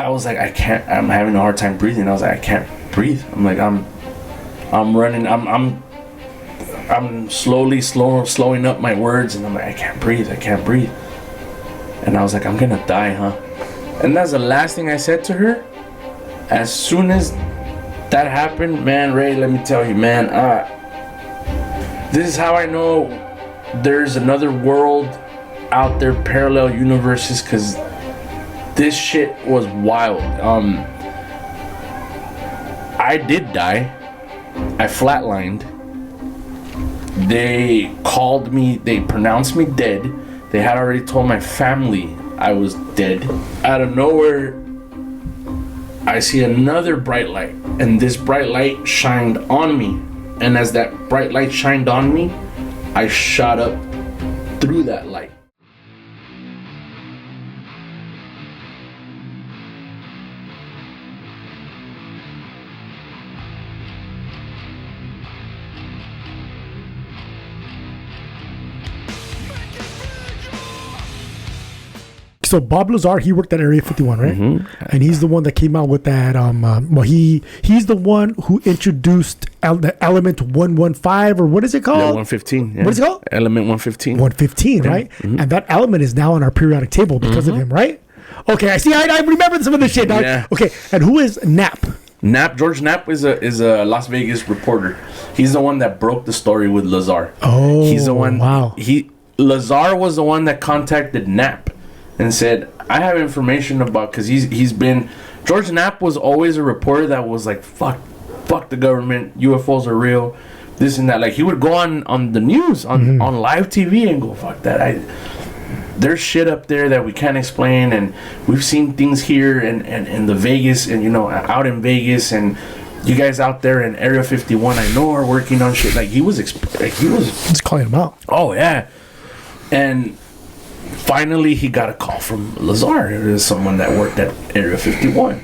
I was like, I can't. I'm having a hard time breathing. I was like, I can't breathe. I'm like, I'm running. I'm slowing up my words, and I'm like, I can't breathe. And I was like, I'm gonna die, huh? And that's the last thing I said to her. As soon as that happened, man, Ray, let me tell you, man, this is how I know there's another world out there, parallel universes, because this shit was wild. I did die. I flatlined. They called me, they pronounced me dead. They had already told my family I was dead. Out of nowhere, I see another bright light, and this bright light shined on me. And as that bright light shined on me, I shot up through that light. So Bob Lazar, he worked at Area 51, right? Mm-hmm. And he's the one that came out with that. He's the one who introduced the element 115, or what is it called? Yeah, 115. Yeah. What is it called? Element 115. 115, right? Mm-hmm. And that element is now on our periodic table because of him, right? Okay, I see. I remember some of this shit, dog. Yeah. Okay, and who is Knapp? George Knapp is a Las Vegas reporter. He's the one that broke the story with Lazar. Oh, he's the one. Wow. Lazar was the one that contacted Knapp and said, I have information about, because he's been, George Knapp was always a reporter that was like, fuck the government, UFOs are real, this and that. Like, he would go on the news, on live TV and go, fuck that, there's shit up there that we can't explain, and we've seen things here and the Vegas, and out in Vegas, and you guys out there in Area 51 I know are working on shit. Like, he was Just calling him out. Oh yeah. And finally, he got a call from Lazar. There's someone that worked at Area 51.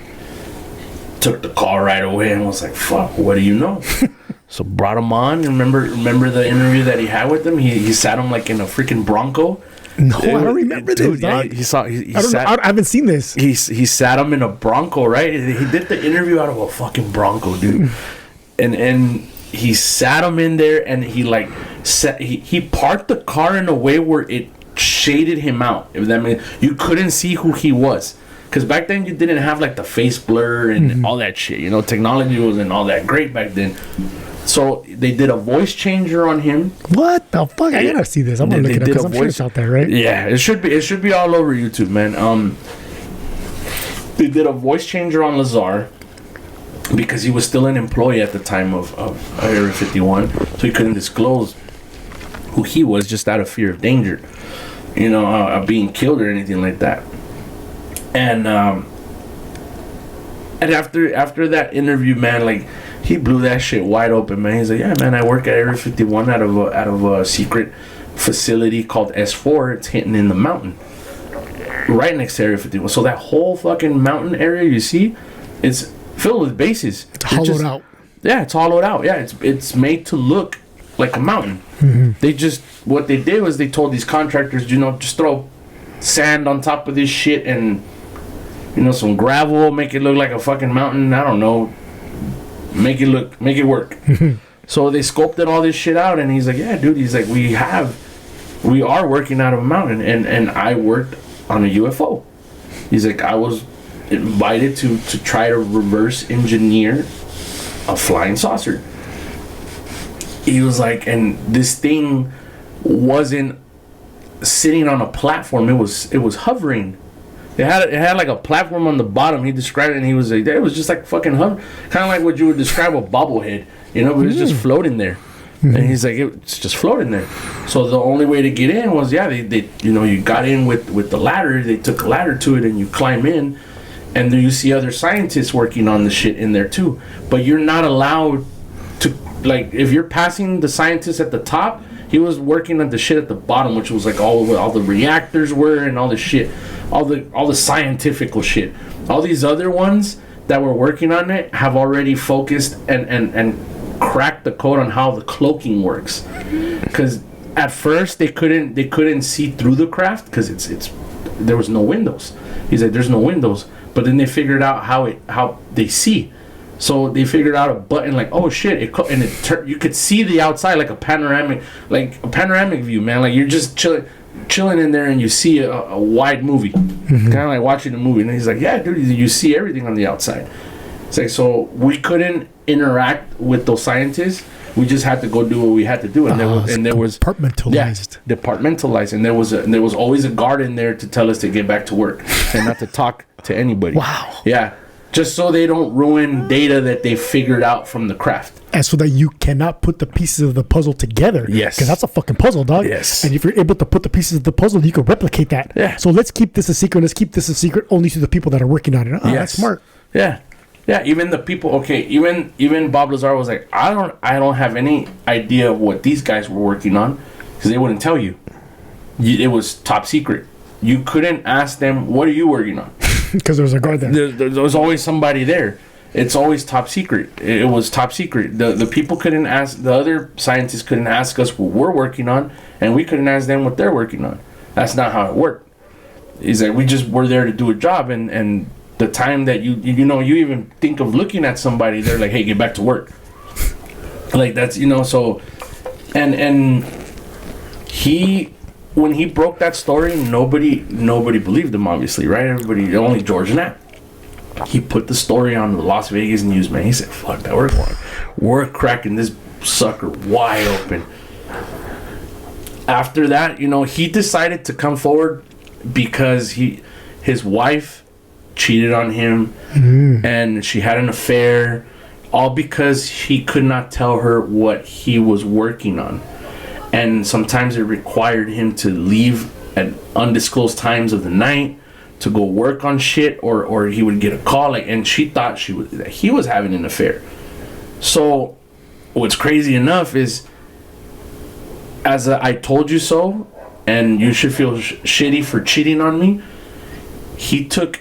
Took the call right away and was like, fuck, what do you know? So brought him on. Remember the interview that he had with him? He sat him like in a freaking Bronco. No, I don't remember this, dog. I haven't seen this. He sat him in a Bronco, right? He did the interview out of a fucking Bronco, dude. and he sat him in there, and he parked the car in a way where it shaded him out. If that means you couldn't see who he was, because back then you didn't have like the face blur and all that shit. Technology wasn't all that great back then. So they did a voice changer on him. What the fuck? I gotta see this. I'm gonna look it up because I'm sure it's out there, right? Yeah, it should be all over YouTube, man. They did a voice changer on Lazar because he was still an employee at the time of Area 51, so he couldn't disclose who he was, just out of fear of danger, of being killed or anything like that. And after that interview, man, like, he blew that shit wide open, man. He's like, yeah, man, I work at Area 51 out of a secret facility called S4. It's hidden in the mountain right next to Area 51. So that whole fucking mountain area you see, it's filled with bases. It's hollowed out. Yeah, it's hollowed out. Yeah, it's made to look like a mountain. What they did was they told these contractors, just throw sand on top of this shit and some gravel, make it look like a fucking mountain. I don't know, make it work. So they sculpted all this shit out, and he's like, yeah, dude, he's like, we are working out of a mountain, and I worked on a UFO. He's like, I was invited to try to reverse engineer a flying saucer. He was like, and this thing wasn't sitting on a platform, it was hovering. It had like a platform on the bottom. He described it, and he was like, it was just like fucking hover, kind of like what you would describe a bobblehead, but it was just floating there. And he's like, it's just floating there. So the only way to get in was, they you got in with the ladder. They took a ladder to it, and you climb in, and then you see other scientists working on the shit in there too. But you're not allowed to, like, if you're passing the scientists at the top, he was working on the shit at the bottom, which was like all the reactors were and all the shit, all the scientifical shit. All these other ones that were working on it have already focused and cracked the code on how the cloaking works. Because at first they couldn't see through the craft because there was no windows. He's like, there's no windows, But then they figured out how they see. So they figured out a button like, oh shit, you could see the outside like a panoramic view, man. Like you're just chilling in there and you see a wide movie, kind of like watching a movie. And he's like, yeah, dude, you see everything on the outside. It's like, so we couldn't interact with those scientists. We just had to go do what we had to do, and there was departmentalized. Departmentalized, and there was always a guard in there to tell us to get back to work and not to talk to anybody. Wow. Yeah, just so they don't ruin data that they figured out from the craft, and so that you cannot put the pieces of the puzzle together. Yes, because that's a fucking puzzle, dog. Yes, and if you're able to put the pieces of the puzzle, you can replicate that. Yeah. So let's keep this a secret. Let's keep this a secret only to the people that are working on it. Oh, yes. That's smart. Yeah. Yeah, even the people. Okay, even Bob Lazar was like, I don't have any idea what these guys were working on, because they wouldn't tell you. It was top secret. You couldn't ask them, what are you working on? Because there was a guard there. There was always somebody there. It's always top secret. It was top secret. The people couldn't ask, the other scientists couldn't ask us what we're working on, and we couldn't ask them what they're working on. That's not how it worked. Is that we just were there to do a job, and the time that you even think of looking at somebody, they're like, hey, get back to work. Like that's, so, and when he broke that story, nobody believed him, obviously, right? Everybody, only George Knapp. He put the story on the Las Vegas news, man. He said, fuck that, we're cracking this sucker wide open. After that, he decided to come forward because his wife cheated on him, and she had an affair, all because he could not tell her what he was working on. And sometimes it required him to leave at undisclosed times of the night to go work on shit, or he would get a call, and she thought he was having an affair. So what's crazy enough is, as I told you so, and you should feel shitty for cheating on me, he took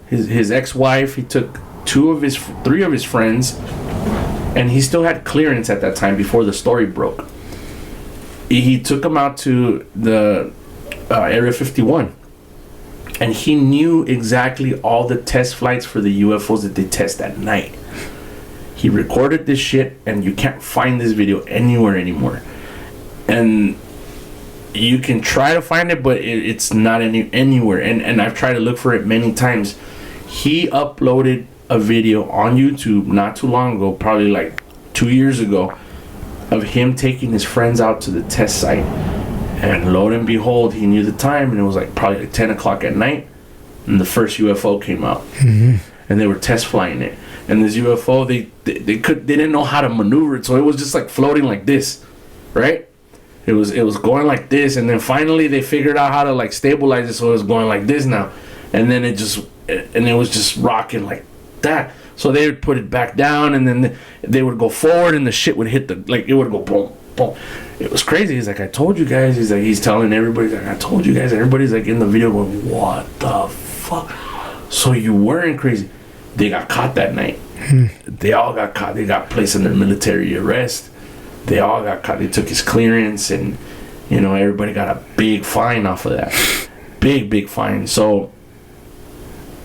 his ex-wife, he took three of his friends, and he still had clearance at that time before the story broke. He took them out to the Area 51, and he knew exactly all the test flights for the UFOs that they test at night. He recorded this shit, and you can't find this video anywhere anymore. And you can try to find it, but it's not anywhere. And I've tried to look for it many times. He uploaded a video on YouTube not too long ago, probably like 2 years ago, of him taking his friends out to the test site. And lo and behold, he knew the time, and it was like probably like 10 o'clock at night, and the first UFO came out. And they were test flying it. And this UFO, they didn't know how to maneuver it, so it was just like floating like this, right? It was going like this, and then finally they figured out how to like stabilize it, so it was going like this now, and then it was just rocking like that. So they would put it back down, and then they would go forward, and the shit would hit it would go boom, boom. It was crazy. He's like, I told you guys. He's telling everybody, like, I told you guys. Everybody's like in the video going, what the fuck? So you weren't crazy. They got caught that night. They all got caught. They got placed under military arrest. They all got caught. They took his clearance, and everybody got a big fine off of that. Big fine. So,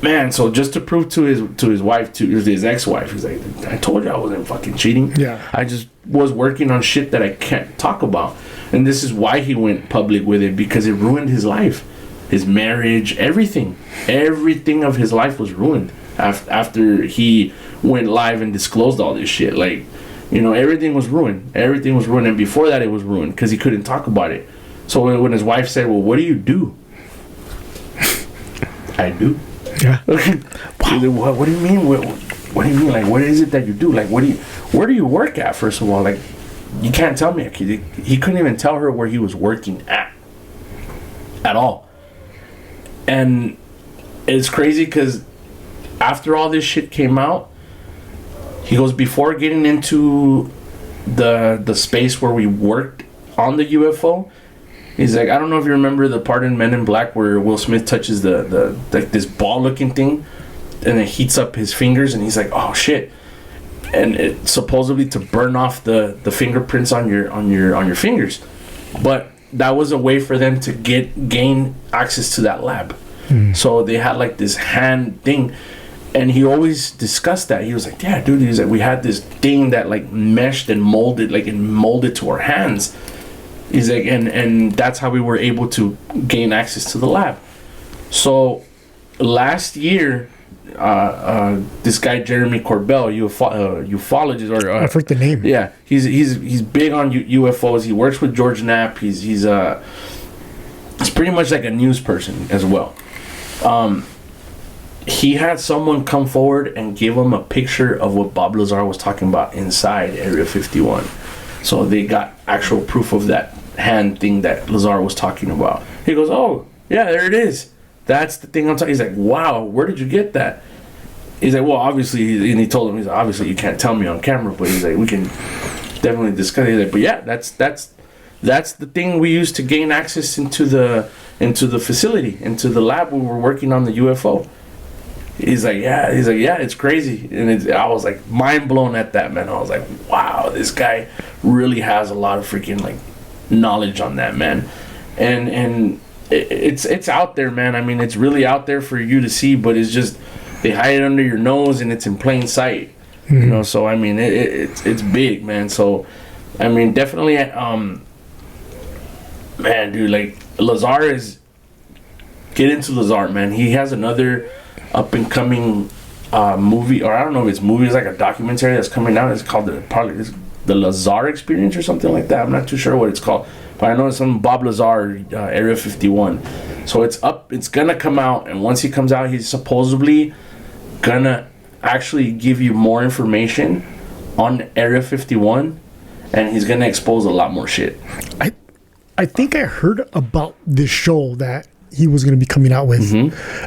man, so just to prove to his wife, to his ex-wife, he's like, I told you I wasn't fucking cheating. Yeah. I just was working on shit that I can't talk about. And this is why he went public with it, because it ruined his life, his marriage, everything. Everything of his life was ruined after he went live and disclosed all this shit. Like, everything was ruined. Everything was ruined. And before that, it was ruined because he couldn't talk about it. So when his wife said, well, what do you do? I do. Yeah. Wow. What do you mean? What do you mean? Like, what is it that you do? Like, where do you work at, first of all? Like, you can't tell me. He couldn't even tell her where he was working at all. And it's crazy because after all this shit came out, he goes, before getting into the space where we worked on the UFO, he's like, I don't know if you remember the part in Men in Black where Will Smith touches the like this ball looking thing, and it heats up his fingers, and he's like, oh shit. And it's supposedly to burn off the fingerprints on your fingers. But that was a way for them to gain access to that lab. So they had like this hand thing, and he always discussed that. He was like, yeah, dude, he's like, we had this thing that like meshed and molded, like it molded to our hands. He's like, and that's how we were able to gain access to the lab. So last year, this guy Jeremy Corbell, ufologist, or I forget the name. Yeah, he's big on UFOs. He works with George Knapp. He's pretty much like a news person as well. He had someone come forward and give him a picture of what Bob Lazar was talking about inside Area 51. So they got actual proof of that hand thing that Lazar was talking about. He goes, oh, yeah, there it is. That's the thing I'm talking. He's like, wow, where did you get that? He's like, well, obviously, and he told him, he's like, obviously you can't tell me on camera, but he's like, we can definitely discuss it. He's like, but yeah, that's the thing we used to gain access into the facility, into the lab when we were working on the UFO. He's like, yeah, it's crazy. And I was like mind blown at that, man. I was like, wow, this guy really has a lot of freaking like knowledge on that, man. And it's out there, man. I mean, it's really out there for you to see, but it's just they hide it under your nose and it's in plain sight. You know, so I mean it's big, man. So I mean, definitely man, dude, like Lazar is, get into Lazar, man. He has another up and coming movie, or I don't know if it's movie, it's like a documentary that's coming out. It's called the Lazar Experience or something like that. I'm not too sure what it's called, but I know it's some Bob Lazar, Area 51. So it's gonna come out, and once he comes out, he's supposedly gonna actually give you more information on Area 51, and he's gonna expose a lot more shit. I think I heard about this show that he was going to be coming out with.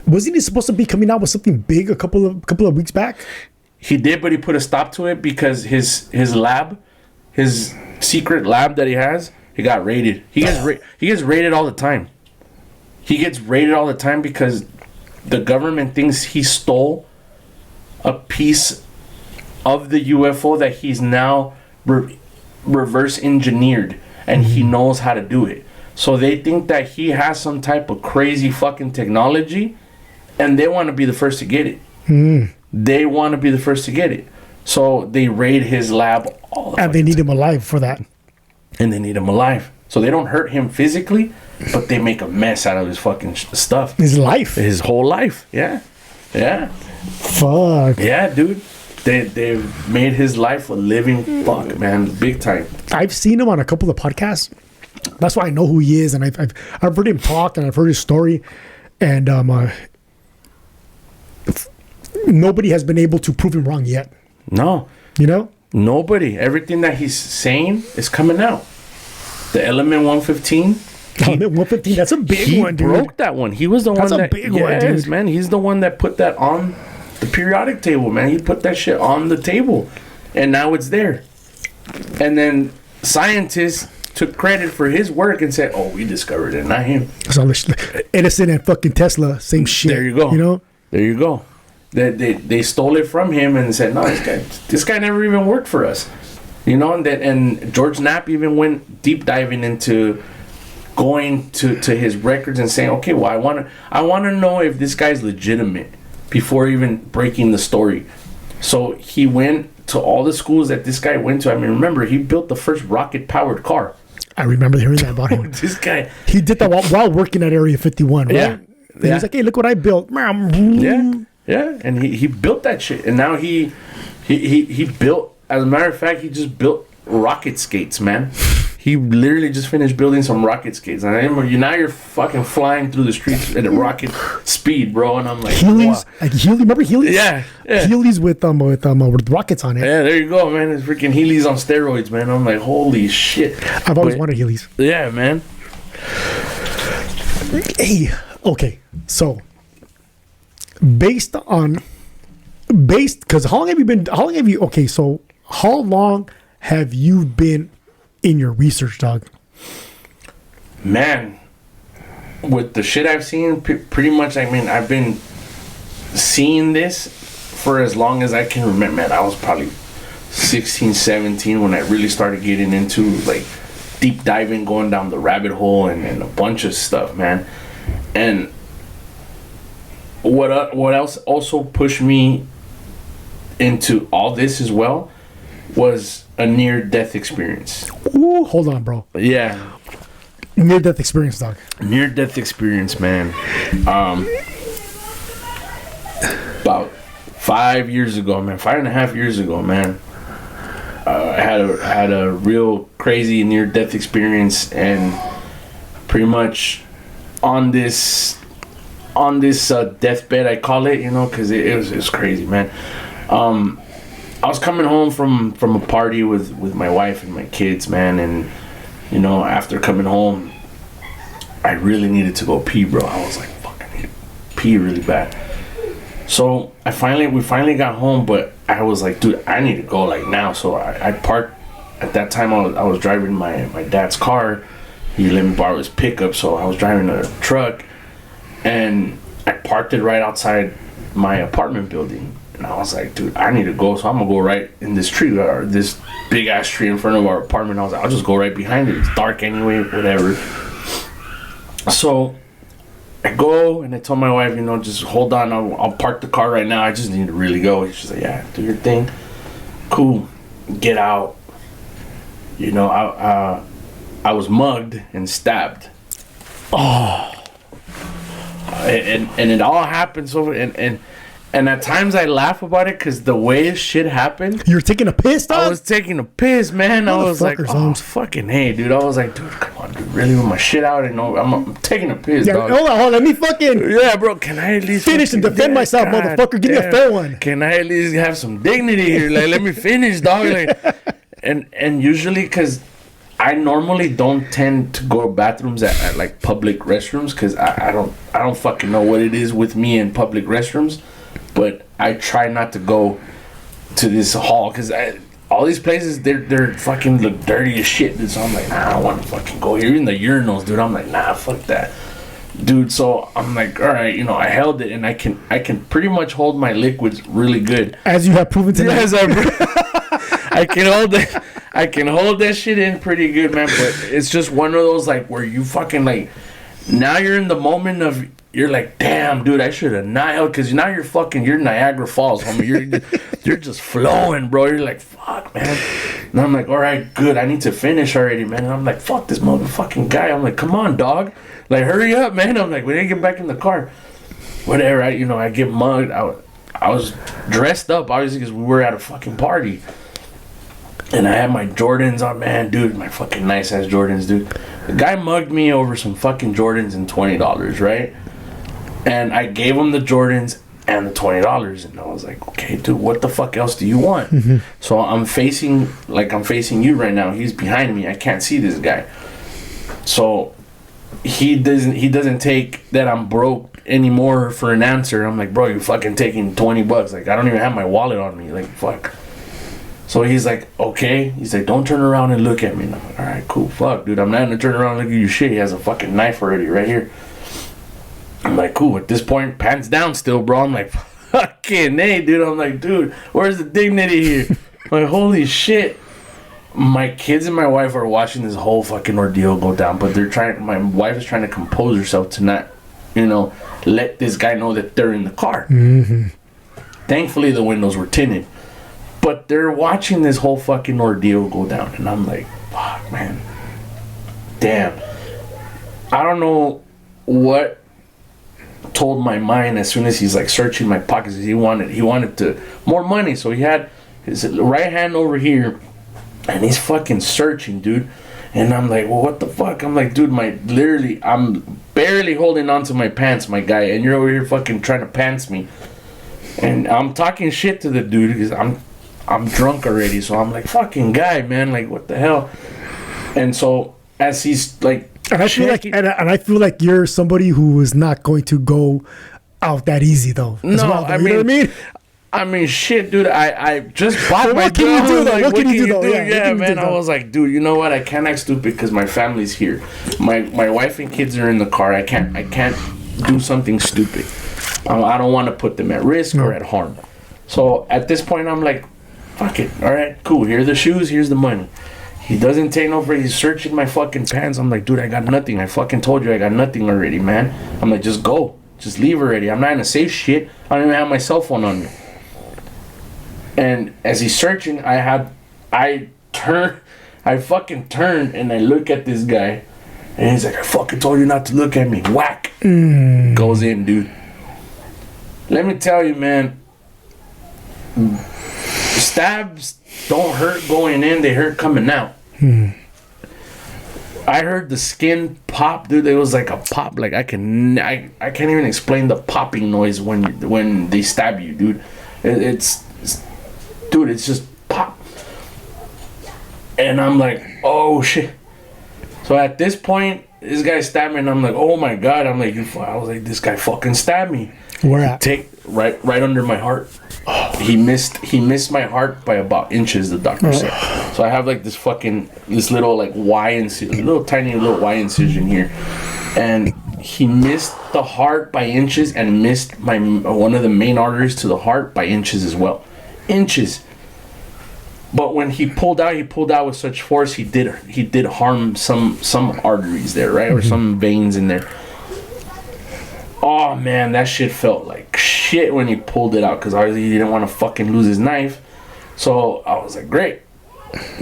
Wasn't he supposed to be coming out with something big a couple of weeks back? He did, but he put a stop to it because his lab, his secret lab that he has, he got raided. He gets raided all the time. He gets raided all the time because the government thinks he stole a piece of the UFO that he's now reverse engineered, and he knows how to do it. So they think that he has some type of crazy fucking technology, and they want to be the first to get it. They want to be the first to get it. So they raid his lab all the and they need him alive for that. And they need him alive. So they don't hurt him physically, but they make a mess out of his fucking stuff. His life. His whole life. Yeah. Yeah. Fuck. Yeah, dude. They've made his life a living fuck, man. Big time. I've seen him on a couple of podcasts. That's why I know who he is, and I've heard him talk, and I've heard his story, and nobody has been able to prove him wrong yet. No, you know, nobody. Everything that he's saying is coming out. The Element 115. Element 115. That's a big one, dude. He broke that one. He was the one that. That's a big one, dude. Man, he's the one that put that on the periodic table, man. He put that shit on the table, and now it's there. And then scientists took credit for his work and said, "Oh, we discovered it, not him." So Edison and fucking Tesla, same shit. There you go. You know. There you go. They stole it from him and said, "No, this guy never even worked for us." You know, and George Knapp even went deep diving into going to his records and saying, "Okay, well, I want to know if this guy's legitimate before even breaking the story." So he went to all the schools that this guy went to. I mean, remember, he built the first rocket-powered car. I remember hearing that about him. This guy. He did that while working at Area 51, right? Yeah. He was like, "Hey, look what I built." Yeah. Yeah. And he built that shit. And now he built, as a matter of fact, he just built rocket skates, man. He literally just finished building some rocket skates. And I remember, now you're fucking flying through the streets at a rocket speed, bro. And I'm like, Heelys, wow. like Heelys, remember Heelys? Yeah. Heelys with rockets on it. Yeah, there you go, man. It's freaking Heelys on steroids, man. I'm like, holy shit. I've always wanted Heelys. Yeah, man. Hey, okay, so because how long have you been in your research, dog? Man, with the shit I've seen, pretty much, I mean, I've been seeing this for as long as I can remember. Man, I was probably 16, 17 when I really started getting into, like, deep diving, going down the rabbit hole and a bunch of stuff, man. And what else also pushed me into all this as well was a near-death experience. Ooh, hold on, bro. Yeah. Near-death experience, dog. Near-death experience, man. About 5 years ago, man. 5.5 years ago, man. I had a real crazy near-death experience, and pretty much on this deathbed, I call it, because it was crazy, man. I was coming home from a party with my wife and my kids, man, and after coming home, I really needed to go pee, bro. I was like, fuck, I need to pee really bad. So we finally got home, but I was like, dude, I need to go like now. So I parked. At that time, I was driving my dad's car. He let me borrow his pickup, so I was driving a truck, and I parked it right outside my apartment building. And I was like, dude, I need to go, so I'm gonna go right in this tree, or this big ass tree in front of our apartment. I was like, I'll just go right behind it. It's dark anyway, whatever. So I go and I told my wife, just hold on, I'll park the car right now. I just need to really go. She's like, yeah, do your thing. Cool. Get out. I was mugged and stabbed. Oh. And it all happened so and at times I laugh about it because the way shit happened. You were taking a piss, dog? I was taking a piss, man. I was like, oh, fucking hey, dude. I was like, dude, come on, dude. Really with my shit out? And I'm taking a piss, dog. Hold on. Let me fucking... Yeah, bro. Can I at least... finish and defend myself, motherfucker. Give me a fair one. Can I at least have some dignity here? Like, let me finish, dog. Like, and usually, because I normally don't tend to go to bathrooms at like public restrooms, because I don't fucking know what it is with me in public restrooms. But I try not to go to this hall, because all these places, they're fucking look dirty as shit, dude. So I'm like, nah, I don't want to fucking go here. Even the urinals, dude, I'm like, nah, fuck that, dude. So I'm like, all right, I held it, and I can pretty much hold my liquids really good, as you have proven tonight. Yes, I can hold it. I can hold that shit in pretty good, man. But it's just one of those, like, where you fucking, like, now you're in the moment of, you're like, damn, dude, I should have not held, because now you're Niagara Falls, homie. You're just flowing, bro. You're like, fuck, man. And I'm like, all right, good. I need to finish already, man. And I'm like, fuck this motherfucking guy. I'm like, come on, dog. Like, hurry up, man. I'm like, we didn't get back in the car. Whatever. I get mugged. I was dressed up, obviously, because we were at a fucking party. And I had my Jordans on, man, dude, my fucking nice-ass Jordans, dude. The guy mugged me over some fucking Jordans and $20, right? And I gave him the Jordans and the $20. And I was like, okay, dude, what the fuck else do you want? Mm-hmm. So I'm facing you right now. He's behind me. I can't see this guy. So he doesn't take that I'm broke anymore for an answer. I'm like, bro, you're fucking taking $20. Like, I don't even have my wallet on me. Like, fuck. So he's like, okay. He's like, don't turn around and look at me. And I'm like, all right, cool. Fuck, dude. I'm not gonna turn around and look at you shit. He has a fucking knife already right here. I'm like, cool. At this point, pants down still, bro. I'm like, fucking hey, dude. I'm like, dude, where's the dignity here? Like, holy shit. My kids and my wife are watching this whole fucking ordeal go down, but my wife is trying to compose herself to not, let this guy know that they're in the car. Mm-hmm. Thankfully, the windows were tinted. But they're watching this whole fucking ordeal go down. And I'm like, fuck, man. Damn. I don't know what told my mind as soon as he's like searching my pockets. He wanted more money. So he had his right hand over here. And he's fucking searching, dude. And I'm like, well, what the fuck? I'm like, dude, I'm barely holding on to my pants, my guy. And you're over here fucking trying to pants me. And I'm talking shit to the dude because I'm drunk already, so I'm like, fucking guy, man, like, what the hell? And so as he's like, and I feel like you're somebody who is not going to go out that easy though. No, well, you know what I mean? I mean, shit, dude. I just bought my. What can you do though? What can you do though? Yeah, man. I was like, dude, you know what? I can't act stupid because my family's here. My wife and kids are in the car. I can't do something stupid. I don't want to put them at risk or at harm. So at this point, I'm like, fuck it. All right, cool. Here are the shoes. Here's the money. He doesn't take no for. He's searching my fucking pants. I'm like, dude, I got nothing. I fucking told you I got nothing already, man. I'm like, just go. Just leave already. I'm not gonna say shit. I don't even have my cell phone on me. And as he's searching, I fucking turned and I look at this guy. And he's like, I fucking told you not to look at me. Whack. Goes in, dude. Let me tell you, man. Stabs don't hurt going in. They hurt coming out. I heard the skin pop, dude. It was like a pop. Like I can't even explain the popping noise when they stab you, dude. It's just pop. And I'm like, oh shit. So at this point, this guy stabbed me, and I'm like, oh my god. I was like, this guy fucking stabbed me. Where at? Right under my heart. He missed my heart by about inches, the doctor said. So I have like this little like Y incision, little tiny Y incision here, and he missed the heart by inches and missed one of the main arteries to the heart by inches as well, inches. But when he pulled out with such force, he did harm some arteries there, right, or some veins in there. Oh man, that shit felt like shit when he pulled it out, because obviously he didn't want to fucking lose his knife. So I was like, great.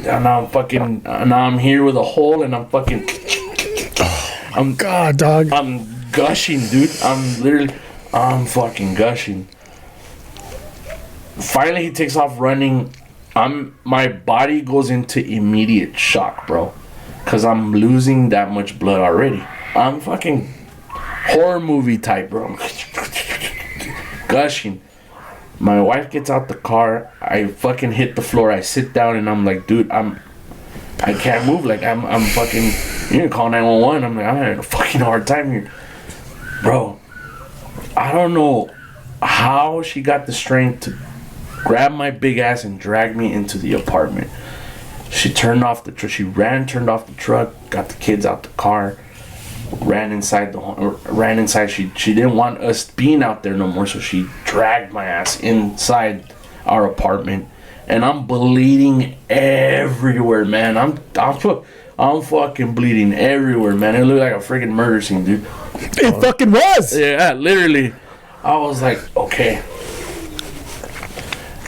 And now I'm here with a hole, and I'm fucking. God, dog. I'm gushing, dude. I'm fucking gushing. Finally, he takes off running. My body goes into immediate shock, bro, because I'm losing that much blood already. I'm fucking horror movie type, bro. Gushing. My wife gets out the car. I fucking hit the floor. I sit down and I'm like, dude, I can't move. Like I'm fucking. You can call 911. I'm like, I'm having a fucking hard time here, bro. I don't know how she got the strength to grab my big ass and drag me into the apartment. She turned off the truck. Turned off the truck, got the kids out the car, ran inside. She didn't want us being out there no more, so she dragged my ass inside our apartment, and I'm bleeding everywhere, man. I'm fucking bleeding everywhere, man. It looked like a freaking murder scene, dude. It fucking was. Yeah, literally. I was like, okay.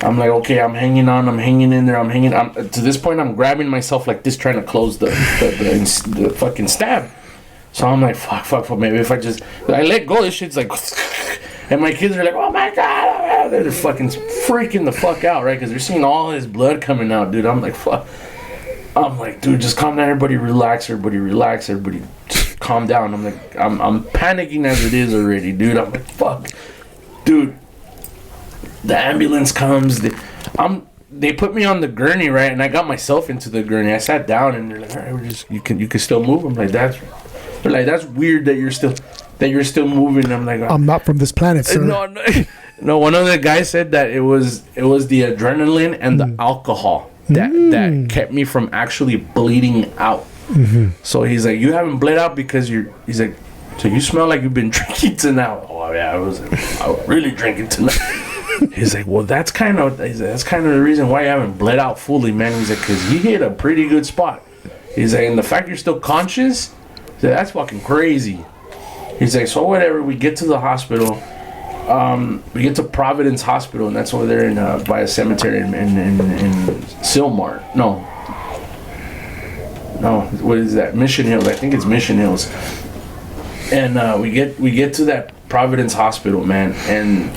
I'm like, okay, I'm hanging on, I'm hanging in there, to this point, I'm grabbing myself like this, trying to close the fucking stab. So I'm like, fuck, maybe if I let go, this shit's like, and my kids are like, oh my god, they're fucking freaking the fuck out, right? Because they're seeing all this blood coming out, dude. I'm like, fuck. I'm like, dude, just calm down, everybody relax, everybody just calm down. I'm like, I'm panicking as it is already, dude. I'm like, fuck, dude. The ambulance comes. They put me on the gurney, right, and I got myself into the gurney. I sat down, and they're like, all right, you can still move. I'm like, that's weird that you're still moving. I'm like, I'm not from this planet, sir. No. One of the guys said that it was the adrenaline and the alcohol that kept me from actually bleeding out. So he's like, you haven't bled out because he's like, so you smell like you've been drinking tonight. Oh yeah, I was really drinking tonight. He's like, well, that's kind of the reason why you haven't bled out fully, man. He's like, because he hit a pretty good spot. He's like, and the fact you're still conscious, that's fucking crazy. He's like, so whatever. We get to the hospital. We get to Providence Hospital, and that's over there in by a cemetery in Silmar. No, what is that? Mission Hills. I think it's Mission Hills. And we get to that Providence Hospital, man, and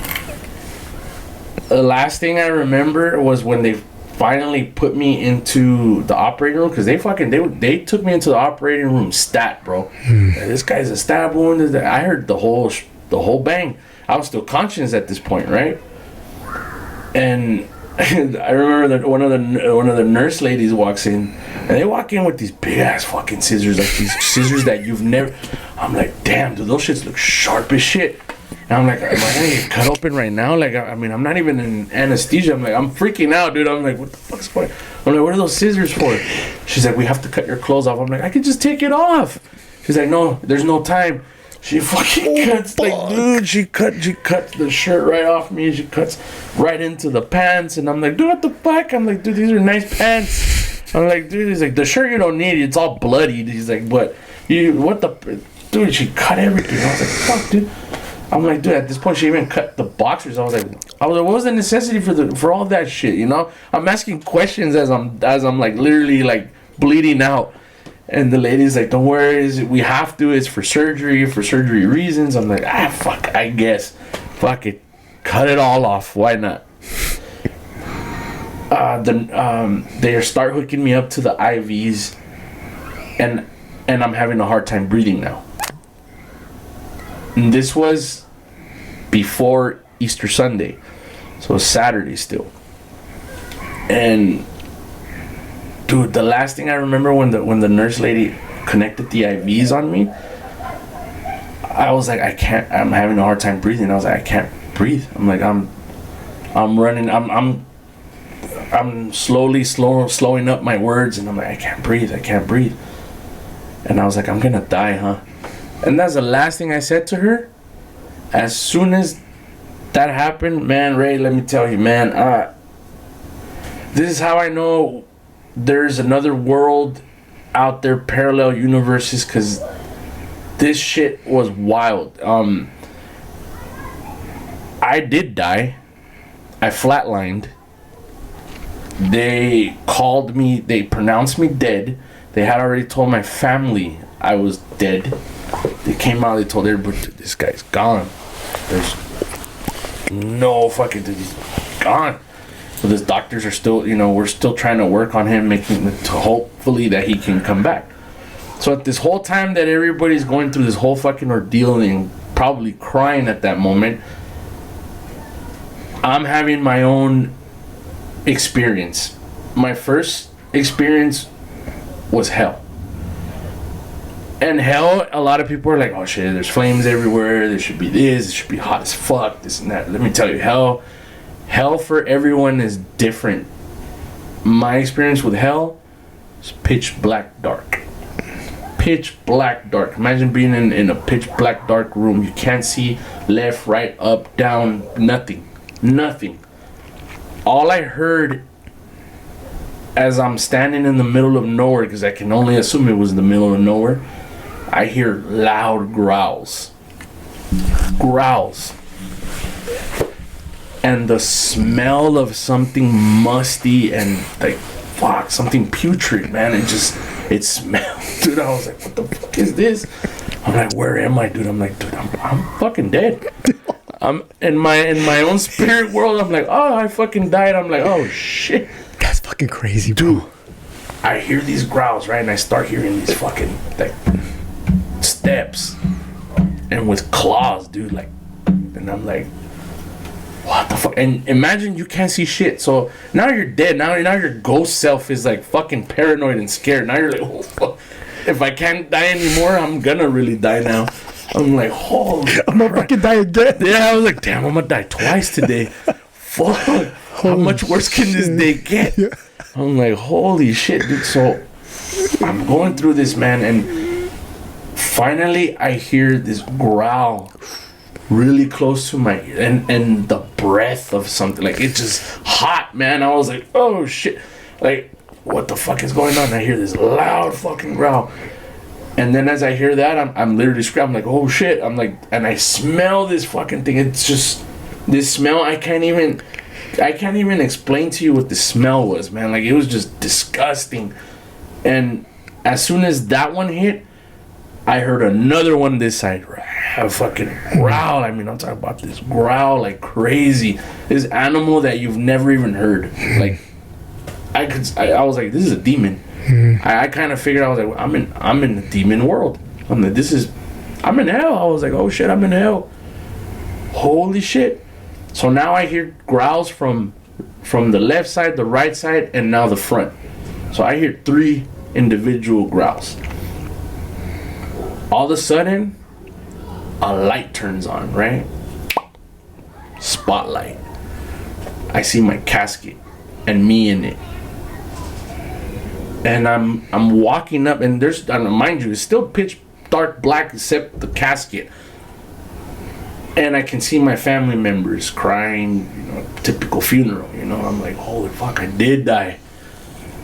the last thing I remember was when they finally put me into the operating room, because they took me into the operating room stat, bro. This guy's a stab wound. I heard the whole bang. I was still conscious at this point, right? And I remember that one of the nurse ladies walks in, and they walk in with these big ass fucking scissors, like these scissors that you've never. I'm like, damn, dude, those shits look sharp as shit. And I'm like, am I gonna get cut open right now? Like, I mean, I'm not even in anesthesia. I'm like, I'm freaking out, dude. I'm like, what the fuck's going on? I'm like, what are those scissors for? She's like, we have to cut your clothes off. I'm like, I can just take it off. She's like, no, there's no time. She fucking cuts, like, dude, she cuts the shirt right off me. She cuts right into the pants. And I'm like, dude, what the fuck? I'm like, dude, these are nice pants. I'm like, dude, he's like, the shirt you don't need, it's all bloody. He's like, what the, dude, she cut everything. I was like, fuck, dude. I'm like, dude, at this point, she even cut the boxers. I was like, what was the necessity for all that shit, you know? I'm asking questions as I'm like literally like bleeding out. And the lady's like, don't worry, we have to. It's for surgery reasons. I'm like, fuck, I guess. Fuck it. Cut it all off. Why not? They start hooking me up to the IVs. And I'm having a hard time breathing now. And this was before Easter Sunday. So it's Saturday still. And dude, the last thing I remember when the nurse lady connected the IVs on me, I was like, I'm having a hard time breathing. I was like, I can't breathe. I'm like, I'm running, I'm slowing up my words, and I'm like, I can't breathe. And I was like, I'm gonna die, huh? And that's the last thing I said to her. As soon as that happened, man, Ray, let me tell you, man, this is how I know there's another world out there, parallel universes, because this shit was wild. I did die. I flatlined. They called me, they pronounced me dead. They had already told my family I was dead. They came out, they told everybody, dude, this guy's gone. There's no fucking, dude, he's gone. So these doctors are still, we're still trying to work on him, making it to hopefully that he can come back. So at this whole time that everybody's going through this whole fucking ordeal and probably crying at that moment, I'm having my own experience. My first experience was hell. And hell, a lot of people are like, oh shit, there's flames everywhere, there should be this, it should be hot as fuck, this and that. Let me tell you, hell for everyone is different. My experience with hell is pitch black dark. Pitch black dark. Imagine being in a pitch black dark room. You can't see left, right, up, down, nothing. All I heard as I'm standing in the middle of nowhere, because I can only assume it was in the middle of nowhere, I hear loud growls. And the smell of something musty and like, fuck, something putrid, man. It smelled. Dude, I was like, what the fuck is this? I'm like, where am I, dude? I'm like, dude, I'm fucking dead. I'm in my own spirit world. I'm like, oh, I fucking died. I'm like, oh shit. That's fucking crazy, bro. Dude, I hear these growls, right? And I start hearing these fucking like steps and with claws, dude, like, and I'm like, what the fuck? And imagine you can't see shit. So now you're dead. Now your ghost self is like fucking paranoid and scared. Now you're like, oh fuck. If I can't die anymore, I'm gonna really die now. I'm like, holy I'm gonna fucking die again. Yeah, I was like, damn, I'm gonna die twice today. Fuck. How much worse can this day get? Yeah. I'm like, holy shit, dude. So I'm going through this, man, and finally I hear this growl really close to my ear, and the breath of something, like, it's just hot, man. I was like, oh shit, like, what the fuck is going on? I hear this loud fucking growl, and then as I hear that, I'm literally screaming. I'm like, oh shit. I'm like, and I smell this fucking thing. It's just this smell. I can't even explain to you what the smell was, man. Like, it was just disgusting. And as soon as that one hit, I heard another one this side. A fucking growl. I mean, I'm talking about this growl like crazy. This animal that you've never even heard. Like, I was like, this is a demon. I kind of figured, I was like, I'm in the demon world. I'm like, I'm in hell. I was like, oh shit, I'm in hell. Holy shit. So now I hear growls from the left side, the right side, and now the front. So I hear 3 individual growls. All of a sudden, a light turns on, right? Spotlight. I see my casket and me in it. And I'm walking up, and there's, I don't know, mind you, it's still pitch dark black except the casket. And I can see my family members crying, typical funeral, I'm like, holy fuck, I did die.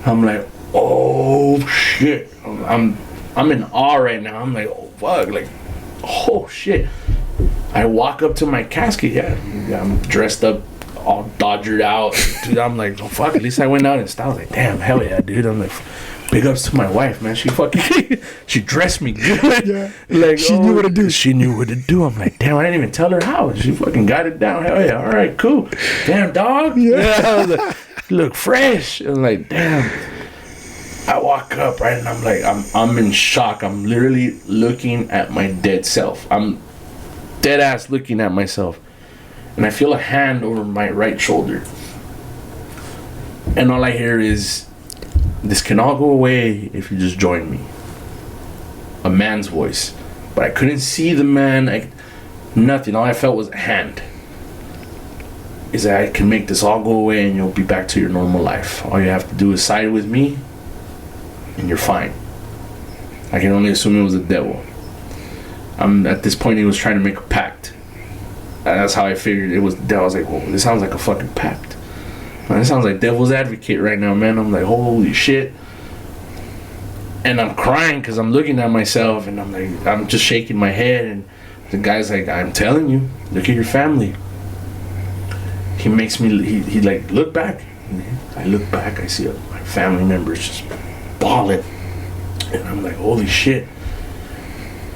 I'm like, oh shit. I'm in awe right now. I'm like, oh fuck, like, oh shit. I walk up to my casket. Yeah, I'm dressed up, all dodgered out. Dude, I'm like, oh, fuck, at least I went out in style. I was like, damn, hell yeah, dude. I'm like, big ups to my wife, man. She fucking, she dressed me good. Yeah. Like, She knew what to do. She knew what to do. I'm like, damn, I didn't even tell her how. She fucking got it down. Hell yeah, all right, cool. Damn, dog. Yeah. I was like, look fresh. I'm like, damn. I walk up, right, and I'm like, I'm in shock. I'm literally looking at my dead self. I'm dead ass looking at myself. And I feel a hand over my right shoulder. And all I hear is, this can all go away if you just join me. A man's voice. But I couldn't see the man. Nothing. All I felt was a hand. Is that I can make this all go away and you'll be back to your normal life. All you have to do is side with me and you're fine. I can only assume it was the devil. At this point, he was trying to make a pact. And that's how I figured it was the devil. I was like, whoa, this sounds like a fucking pact. Man, this sounds like devil's advocate right now, man. I'm like, holy shit. And I'm crying because I'm looking at myself and I'm like, I'm just shaking my head. And the guy's like, I'm telling you, look at your family. He makes me, he like, look back. I look back, I see my family members just bawling. And I'm like, holy shit.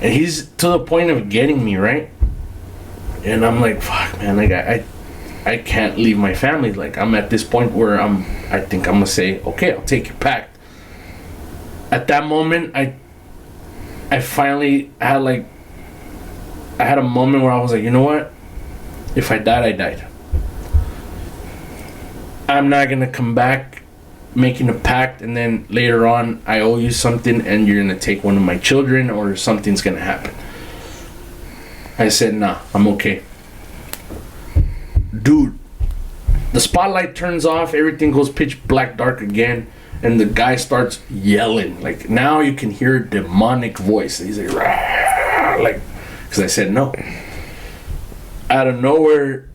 And he's to the point of getting me, right? And I'm like, fuck, man, like I can't leave my family. Like, I'm at this point where I think I'm gonna say, okay, I'll take your pact. At that moment, I finally had a moment where I was like, you know what? If I died, I died. I'm not gonna come back making a pact and then later on I owe you something and you're gonna take one of my children or something's gonna happen. I said, nah, I'm okay. Dude, the spotlight turns off, everything goes pitch black dark again, and the guy starts yelling. Like, now you can hear a demonic voice. He's like, rah, like, because I said no. Out of nowhere,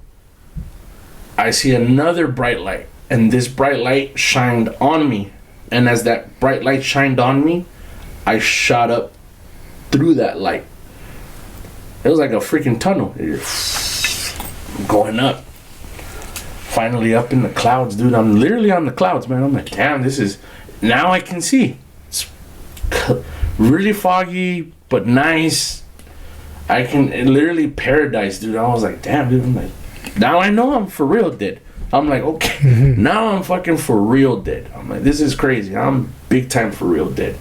I see another bright light, and this bright light shined on me. And as that bright light shined on me, I shot up through that light. It was like a freaking tunnel. I'm going up. Finally up in the clouds, dude. I'm literally on the clouds, man. I'm like, damn, this is... Now I can see. It's really foggy, but nice. I can... Literally paradise, dude. I was like, damn, dude. I'm like, now I know I'm for real dead. I'm like, okay. Now I'm fucking for real dead. I'm like, this is crazy. I'm big time for real dead.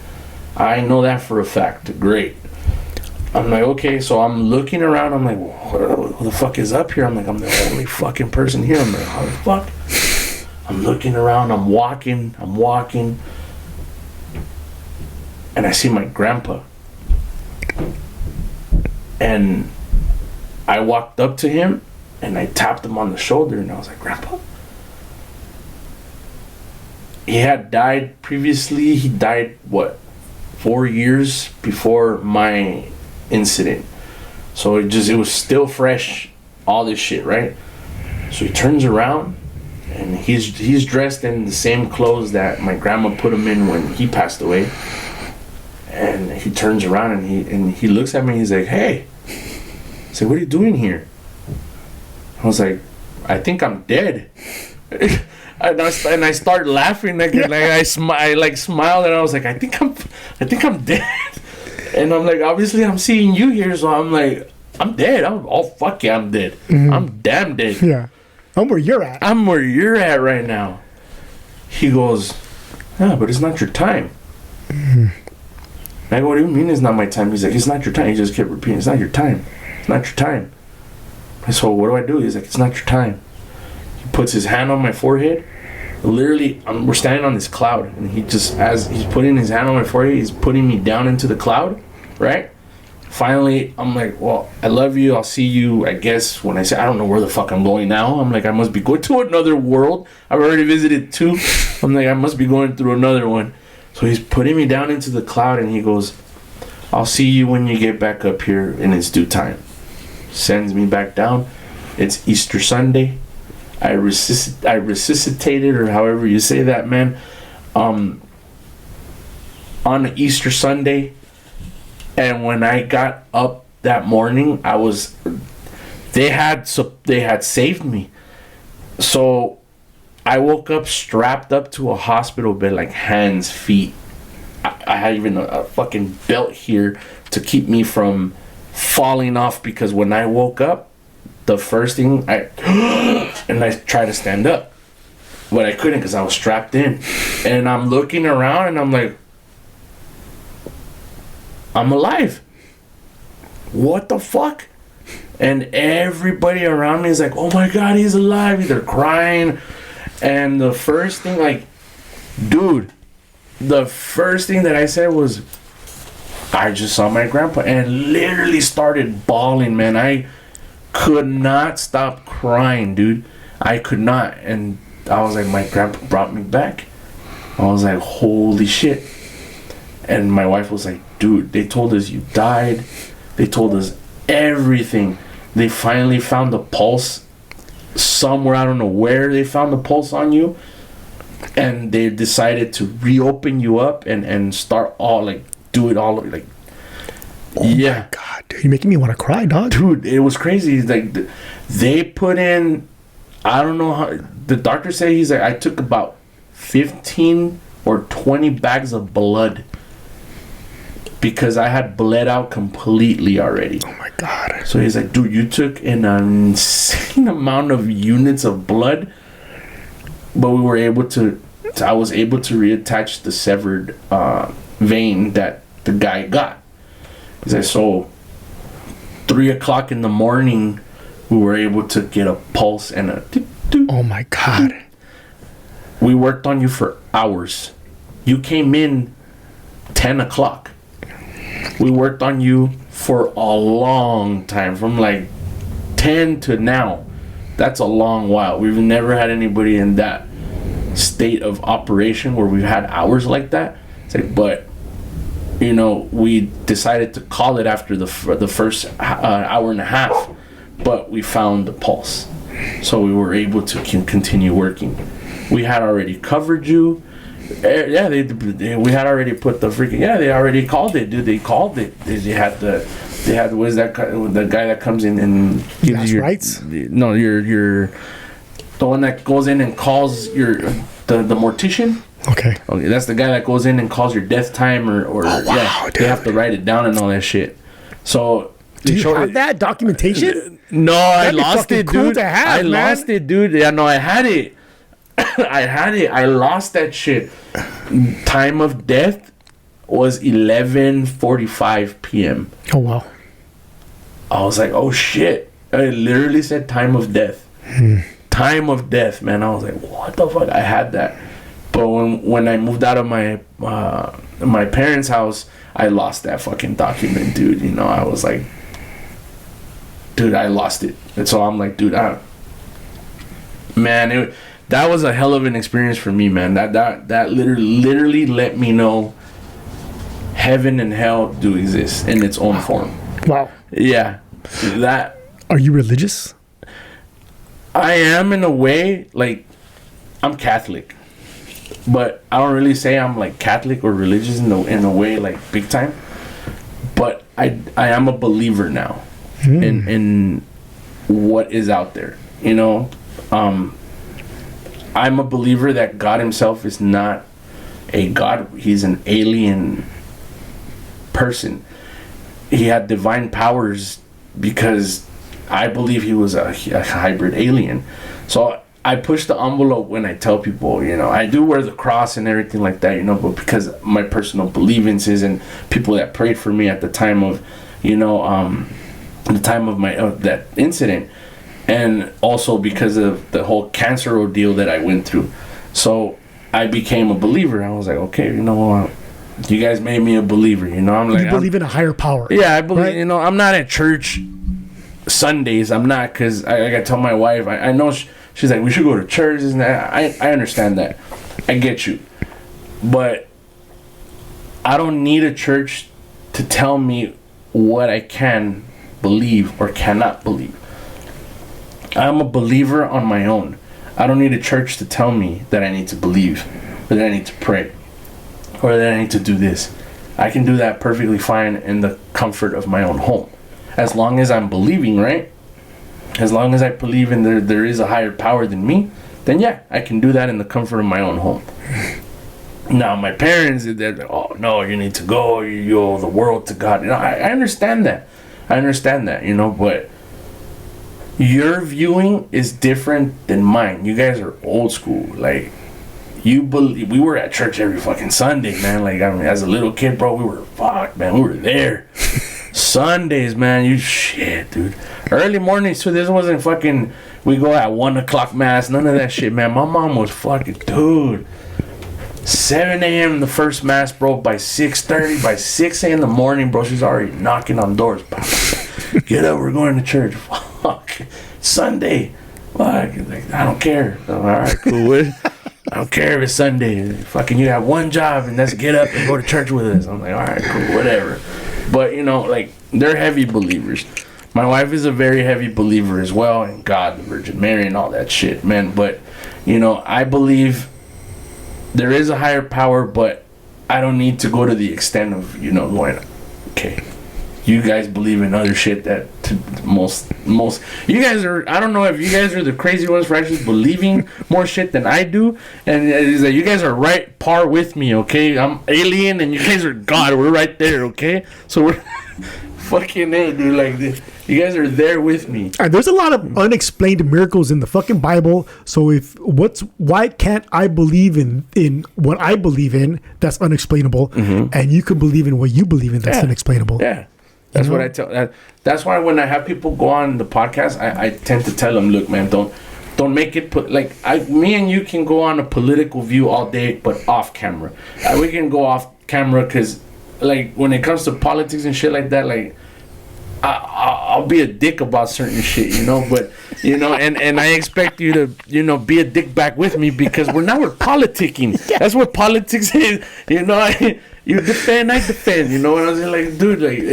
I know that for a fact. Great. I'm like, okay, so I'm looking around. I'm like, what the fuck is up here? I'm like, I'm the only fucking person here. I'm like, how the fuck? I'm looking around. I'm walking. And I see my grandpa. And I walked up to him and I tapped him on the shoulder and I was like, Grandpa? He had died previously. He died, 4 years before my incident. So it was still fresh, all this shit, right? So he turns around and he's dressed in the same clothes that my grandma put him in when he passed away. And he turns around and he looks at me. He's like, hey. I said, what are you doing here? I was like, I think I'm dead. And I started laughing. I smiled and I was like, I think I'm dead. And I'm like, obviously I'm seeing you here, so I'm like, I'm dead. Fuck yeah, I'm dead. Mm-hmm. I'm damn dead. Yeah. I'm where you're at. I'm where you're at right now. He goes, yeah, but it's not your time. Mm-hmm. I go, what do you mean it's not my time? He's like, it's not your time. He just kept repeating, it's not your time. It's not your time. I said, what do I do? He's like, it's not your time. He puts his hand on my forehead. Literally, we're standing on this cloud, and he just, as he's putting his hand on my forehead, he's putting me down into the cloud, right? Finally, I'm like, well, I love you. I'll see you, I guess, when I say, I don't know where the fuck I'm going now. I'm like, I must be going to another world. I've already visited 2. I'm like, I must be going through another one. So he's putting me down into the cloud, and he goes, I'll see you when you get back up here in its due time. Sends me back down. It's Easter Sunday. I resuscitated, or however you say that, man, on Easter Sunday. And when I got up that morning, I was they had saved me. So I woke up strapped up to a hospital bed, like hands, feet. I had even a fucking belt here to keep me from falling off, because when I woke up, the first thing I tried to stand up, but I couldn't because I was strapped in. And I'm looking around and I'm like, I'm alive. What the fuck? And everybody around me is like, oh my God, he's alive. They're crying. And the first thing, like, dude, the first thing that I said was, I just saw my grandpa, and literally started bawling, man. I could not stop crying, dude. I could not. And I was like, my grandpa brought me back. I was like, holy shit. And my wife was like, dude, they told us you died. They told us everything. They finally found the pulse somewhere. I don't know where they found the pulse on you. And they decided to reopen you up and start all, like, do it all, like, oh my God, dude, you're making me want to cry, dog. Dude, it was crazy. Like, they put in, I don't know how, the doctor said, he's like, I took about 15 or 20 bags of blood because I had bled out completely already. Oh my God. So he's like, dude, you took an insane amount of units of blood, but we were able to I was able to reattach the severed vein that the guy got. He's like, so 3 o'clock in the morning, we were able to get a pulse and a oh my God. We worked on you for hours. You came in 10 o'clock. We worked on you for a long time, from like 10 to now. That's a long while. We've never had anybody in that state of operation where we've had hours like that. It's like, but you know, we decided to call it after the first hour and a half, but we found the pulse, so we were able to continue working. We had already covered you. Yeah, we had already put the freaking, yeah, they already called it, dude. They called it. They had what is that, the guy that comes in and gives you rights? No, your the one that goes in and calls the mortician. Okay, that's the guy that goes in and calls your death time or oh, wow, yeah, dude. They have to write it down and all that shit. So do you have that documentation? No, I lost it, dude. I lost it, dude. Yeah, no, I had it. I lost that shit. Time of death was 11:45 p.m. Oh wow. I was like, oh shit. It literally said time of death. Time of death, man. I was like, what the fuck? I had that. But when I moved out of my parents' house, I lost that fucking document, dude. You know, I was like, dude, I lost it. And so I'm like, dude, man, that was a hell of an experience for me, man. That literally let me know heaven and hell do exist in its own form. Wow. Yeah. That. Are you religious? I am, in a way. Like, I'm Catholic, but I don't really say I'm like Catholic or religious in a way, like, big time. But I am a believer now in what is out there. You know, I'm a believer that God himself is not a God. He's an alien person. He had divine powers because I believe he was a hybrid alien. So I push the envelope when I tell people, you know, I do wear the cross and everything like that, you know, but because my personal believances and people that prayed for me at the time of, you know, the time of my that incident, and also because of the whole cancer ordeal that I went through. So I became a believer. I was like, okay, you know what? You guys made me a believer. You know, I'm like, you believe in a higher power. Yeah, I believe. Right? You know, I'm not at church Sundays. I'm not, because I gotta tell my wife. I know she's like, we should go to church. And I understand that. I get you, but I don't need a church to tell me what I can believe or cannot believe. I'm a believer on my own. I don't need a church to tell me that I need to believe, or that I need to pray, or that I need to do this. I can do that perfectly fine in the comfort of my own home, as long as I'm believing, right? as long as I believe in there is a higher power than me, then yeah, I can do that in the comfort of my own home. Now, my parents, they're like, oh, no, you need to go. You owe the world to God. I understand that. But your viewing is different than mine. You guys are old school. Like, we were at church every fucking Sunday, man. Like, I mean, as a little kid, bro, we were there. Sundays, man, shit, dude. Early mornings, so this wasn't fucking, we go at 1 o'clock mass, none of that shit, man. My mom was fucking, dude. 7 a.m. the first mass, bro. By 6:30, by 6 a.m. in the morning, bro, she's already knocking on doors. Get up, we're going to church. Fuck. Sunday. Fuck. Like, I don't care. All right, cool. I don't care if it's Sunday. Fucking, you have one job, and that's get up and go to church with us. I'm like, all right, cool, whatever. But, like, they're heavy believers. My wife is a very heavy believer as well in God, the Virgin Mary, and all that shit, man. But, I believe there is a higher power, but I don't need to go to the extent of, going, okay, you guys believe in other shit that most you guys are, I don't know if you guys are the crazy ones for actually believing more shit than I do, and it's like you guys are right par with me, okay? I'm alien and you guys are God. We're right there, okay? So we're fucking A, dude. Like, you guys are there with me. And there's a lot of unexplained miracles in the fucking Bible. So why can't I believe in what I believe in that's unexplainable, and you can believe in what you believe in that's unexplainable? Yeah. That's what I tell. That's why when I have people go on the podcast, I tend to tell them, look, man, don't make it me and you can go on a political view all day, but off camera. We can go off camera because, like, when it comes to politics and shit like that, like, I'll be a dick about certain shit, but and I expect you to be a dick back with me because we're politicking. Yeah. That's what politics is, you defend, I defend, what I was like, dude, like,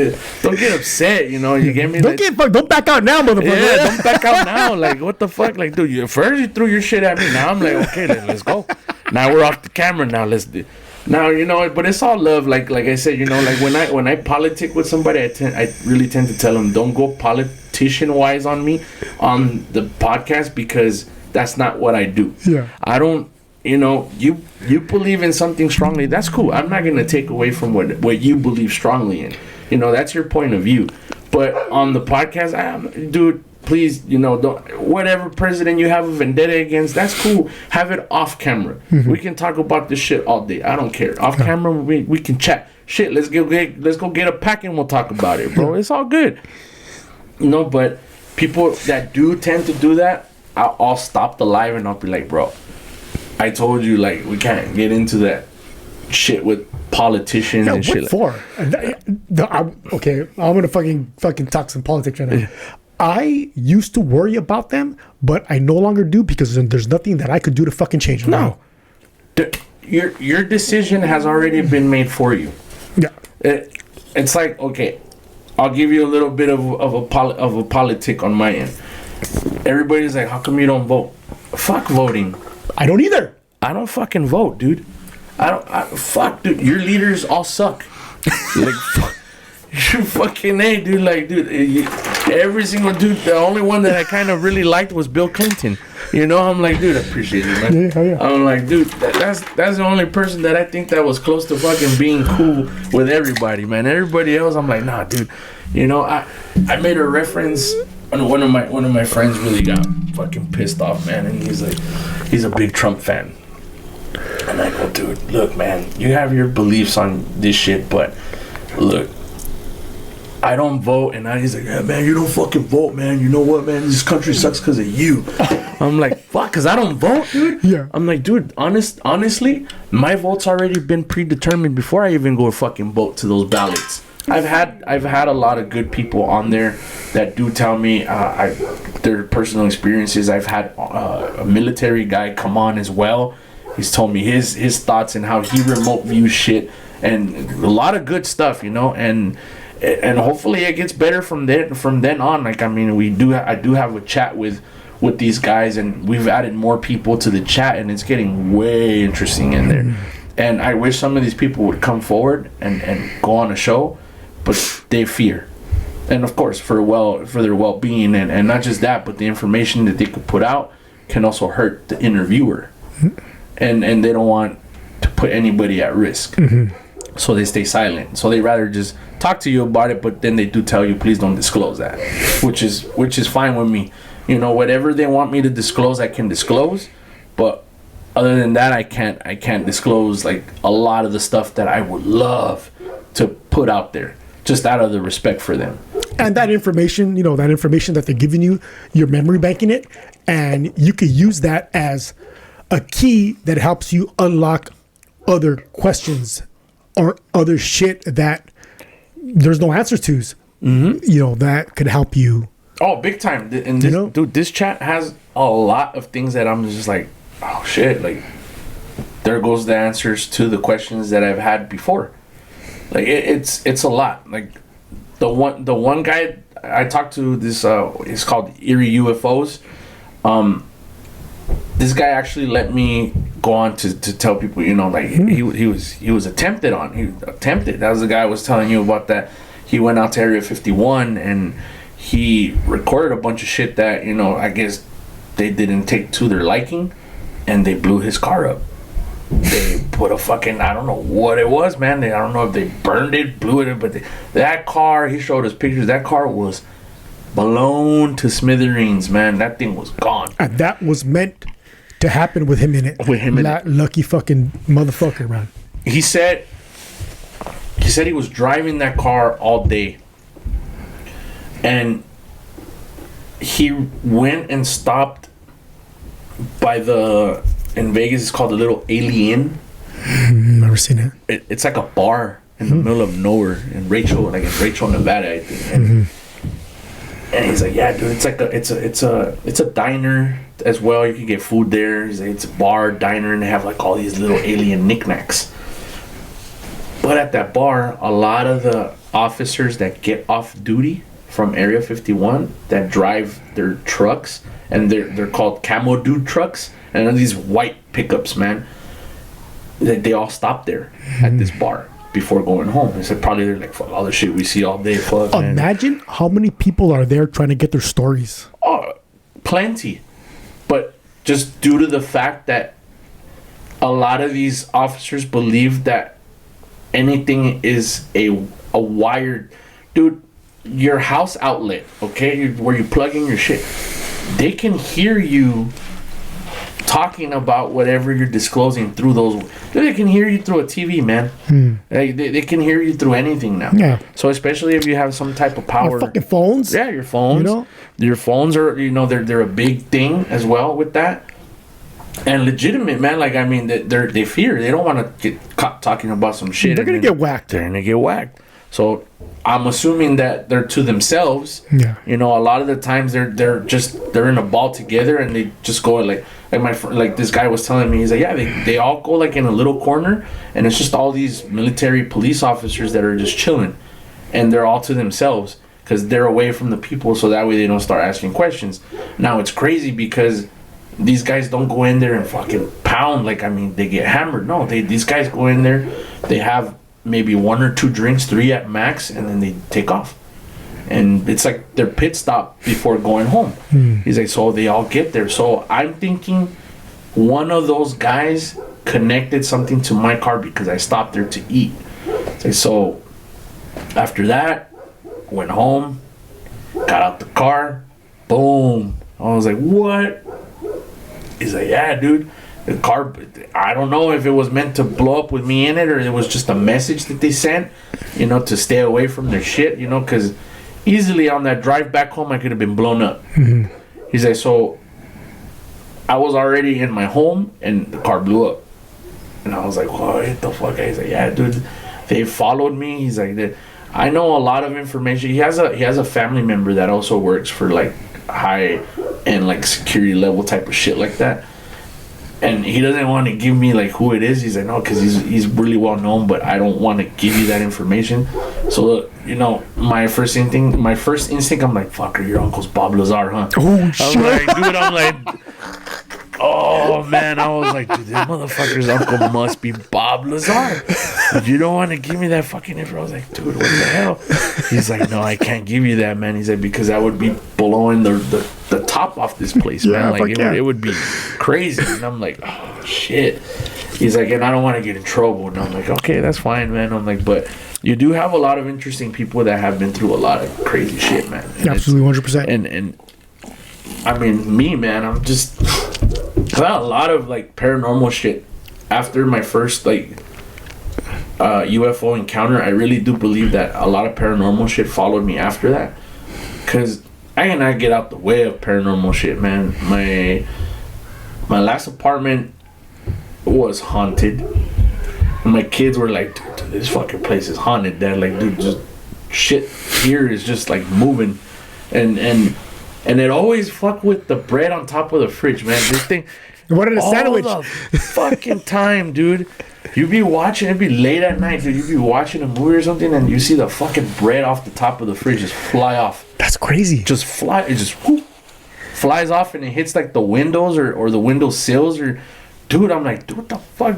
don't get upset, you get me? Don't back out now, motherfucker. Yeah, don't back out now. Like, what the fuck? Like, dude, first you threw your shit at me. Now I'm like, okay, let's go. Now we're off the camera. Now let's do. Now, but it's all love. Like I said, like when I politic with somebody, I really tend to tell them, don't go politician wise on me on the podcast because that's not what I do. Yeah. I don't. You believe in something strongly. That's cool. I'm not gonna take away from what you believe strongly in. That's your point of view. But on the podcast, dude, please, don't, whatever president you have a vendetta against, that's cool. Have it off camera. We can talk about this shit all day. I don't care. Off camera, we can chat. Shit, let's go get a pack and we'll talk about it, bro. It's all good. But people that do tend to do that, I'll stop the live and I'll be like, bro, I told you, like, we can't get into that shit with politicians and shit. What for? Okay, I'm gonna fucking talk some politics right now. I used to worry about them, but I no longer do because there's nothing that I could do to fucking change them. No. Your decision has already been made for you. Yeah. It's like, okay, I'll give you a little bit of a politic on my end. Everybody's like, how come you don't vote? Fuck voting. I don't either. I don't fucking vote, dude. Fuck, dude. Your leaders all suck. Like, you fucking A, dude. Like, dude, every single dude, the only one that I kind of really liked was Bill Clinton. I'm like, dude, I appreciate it, man. Yeah. I'm like, dude, that's the only person that I think that was close to fucking being cool with everybody, man. Everybody else, I'm like, nah, dude. I made a reference. And one of my friends really got fucking pissed off, man, and he's like, he's a big Trump fan. And I go, dude, look, man, you have your beliefs on this shit, but look, I don't vote. And he's like, yeah, man, you don't fucking vote, man. You know what, man? This country sucks because of you. I'm like, fuck, because I don't vote, dude? Yeah. I'm like, dude, honestly, my vote's already been predetermined before I even go fucking vote to those ballots. I've had a lot of good people on there that do tell me their personal experiences. I've had a military guy come on as well. He's told me his thoughts and how he remote views shit and a lot of good stuff, and hopefully it gets better from then on. Like, I mean, I do have a chat with these guys, and we've added more people to the chat, and it's getting way interesting in there. And I wish some of these people would come forward and go on a show. But they fear. And of course, for their well-being, and not just that, but the information that they could put out can also hurt the interviewer, and they don't want to put anybody at risk, so they stay silent. So they rather just talk to you about it, but then they do tell you, please don't disclose that, which is fine with me. You know, whatever they want me to disclose, I can disclose, but other than that, I can't disclose like a lot of the stuff that I would love to put out there, just out of the respect for them. And that information, that information that they're giving you, you're memory banking it, and you could use that as a key that helps you unlock other questions or other shit that there's no answers to. That could help you. Oh, big time. And this, dude, this chat has a lot of things that I'm just like, oh shit, like there goes the answers to the questions that I've had before. Like it's a lot. Like the one guy I talked to, this it's called Eerie UFOs. This guy actually let me go on to tell people, like he was attempted on. That was the guy I was telling you about, that he went out to Area 51 and he recorded a bunch of shit that, I guess they didn't take to their liking, and they blew his car up. They put a fucking, I don't know what it was, man. I don't know if they burned it, blew it, but that car, he showed us pictures, that car was blown to smithereens, man. That thing was gone. And that was meant to happen with him in it. Lucky fucking motherfucker, man. He said he was driving that car all day, and he went and stopped by in Vegas, it's called the Little Alien. Never seen it. It's like a bar in the middle of nowhere in Rachel, Nevada, I think. And he's like, yeah, dude, it's a diner as well. You can get food there. He's like, it's a bar, diner, and they have like all these little alien knickknacks. But at that bar, a lot of the officers that get off duty from Area 51 that drive their trucks, and they're called camo dude trucks, and they're these white pickups, man. They all stop there at this bar before going home. They said probably they're like, fuck all the shit we see all day. Fuck, imagine how many people are there trying to get their stories. Oh, plenty. But just due to the fact that a lot of these officers believe that anything is a wired, dude, your house outlet, okay, where you plug in your shit, they can hear you talking about whatever you're disclosing through those. They can hear you through a TV, man. They can hear you through anything now. Yeah. So especially if you have some type of power. Our fucking phones. Yeah, your phones. Your phones are, they're a big thing as well with that. And legitimate, man. Like, I mean, they fear. They don't want to get caught talking about some shit. They're gonna get whacked. They're gonna get whacked. So I'm assuming that they're to themselves. Yeah. A lot of the times they're in a ball together, and they just go like my friend, like this guy was telling me, he's like, yeah, they all go like in a little corner, and it's just all these military police officers that are just chilling, and they're all to themselves because they're away from the people, so that way they don't start asking questions. Now it's crazy because these guys don't go in there and fucking pound, like, I mean, they get hammered. No, these guys go in there, they have maybe 1 or 2 drinks, 3 at max, and then they take off. And it's like their pit stop before going home. He's like, so they all get there. So I'm thinking one of those guys connected something to my car because I stopped there to eat. It's like, so after that, went home, got out the car, boom. I was like, what? He's like, yeah, dude. The car, I don't know if it was meant to blow up with me in it, or it was just a message that they sent, to stay away from their shit, because easily on that drive back home, I could have been blown up. He's like, so I was already in my home and the car blew up. And I was like, what the fuck? He's like, yeah, dude, they followed me. He's like, I know a lot of information. He has a family member that also works for like high end like security level type of shit like that. And he doesn't want to give me like who it is. He's like, no, because he's really well known, but I don't want to give you that information. So my first instinct, I'm like, fucker, your uncle's Bob Lazar, huh? Oh shit! I'm like, dude, oh man, I was like, dude, that motherfucker's uncle must be Bob Lazar. Dude, you don't want to give me that fucking info. I was like, dude, what the hell? He's like, no, I can't give you that, man. He's like, because I would be blowing the top off this place, man. Like it would be crazy. And I'm like, oh shit. He's like, and I don't want to get in trouble. And I'm like, okay, that's fine, man. I'm like, but you do have a lot of interesting people that have been through a lot of crazy shit, man. And absolutely, 100%. And I mean, me, man, I had a lot of like paranormal shit after my first like UFO encounter. I really do believe that a lot of paranormal shit followed me after that, because I cannot get out the way of paranormal shit, man. My last apartment was haunted, and my kids were like, dude, this fucking place is haunted, Dad. Like, dude, just shit here is just like moving, and it always fuck with the bread on top of the fridge, man. This thing, what a sandwich! All the fucking time, dude. You be watching, it'd be late at night, dude. You be watching a movie or something, and you see the fucking bread off the top of the fridge just fly off. That's crazy. Just fly, it just whoop, flies off, and it hits like the windows or the window sills or. Dude, I'm like, dude, what the fuck?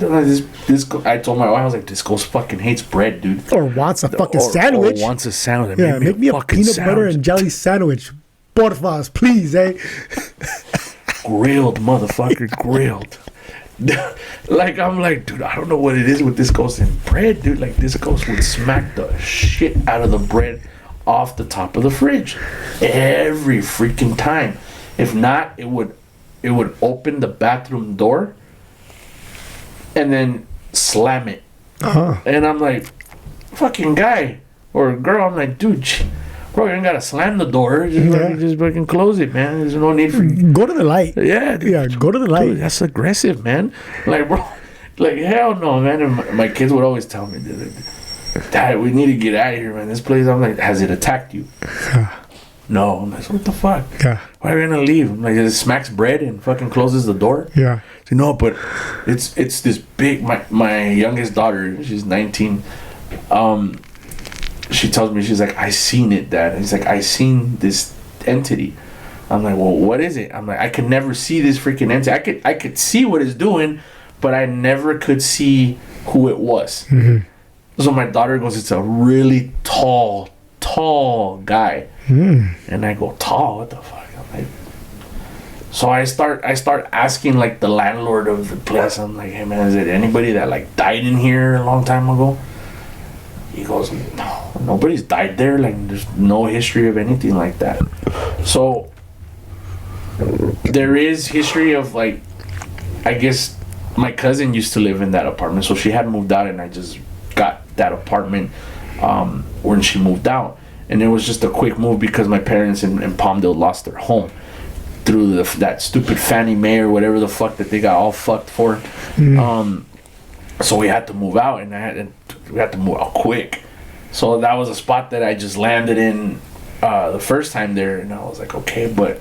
I told my wife, I was like, this ghost fucking hates bread, dude. Or wants a fucking sandwich. Or wants a sandwich. Yeah, make me a peanut butter and jelly sandwich. Porfas, please, eh? Grilled, motherfucker, grilled. Like, I'm like, dude, I don't know what it is with this ghost and bread, dude. Like, this ghost would smack the shit out of the bread off the top of the fridge. Every freaking time. If not, it would open the bathroom door and then slam it. And I'm like, fucking guy or girl, I'm like, dude, bro, you ain't gotta slam the door. Just fucking close it, man. There's no need for go to the light. Yeah, dude. Yeah, go to the light. Dude, that's aggressive, man. Like, bro, like, hell no, man. And my kids would always tell me, Dad, we need to get out of here, man. This place, I'm like, has it attacked you? No. I'm like, what the fuck? Yeah. Why are we gonna leave? I'm like, it smacks bread and fucking closes the door. Yeah. So, no, but it's this big. My youngest daughter, she's 19. She tells me, she's like, I seen it, Dad. And he's like, I seen this entity. I'm like, well, what is it? I'm like, I could never see this freaking entity. I could see what it's doing, but I never could see who it was. Mm-hmm. So my daughter goes, it's a really tall guy. And I go, tall? What the fuck? I'm like, so I start asking like the landlord of the place. I'm like, hey man, is it anybody that like died in here a long time ago? He goes, no, nobody's died there. Like, there's no history of anything like that. So there is history of like, I guess my cousin used to live in that apartment, so she had moved out, and I just got that apartment when she moved out. And it was just a quick move because my parents in Palmdale lost their home through that stupid Fannie Mae or whatever the fuck that they got all fucked for. Mm. So we had to move out, and we had to move out quick. So that was a spot that I just landed in the first time there, and I was like, okay, but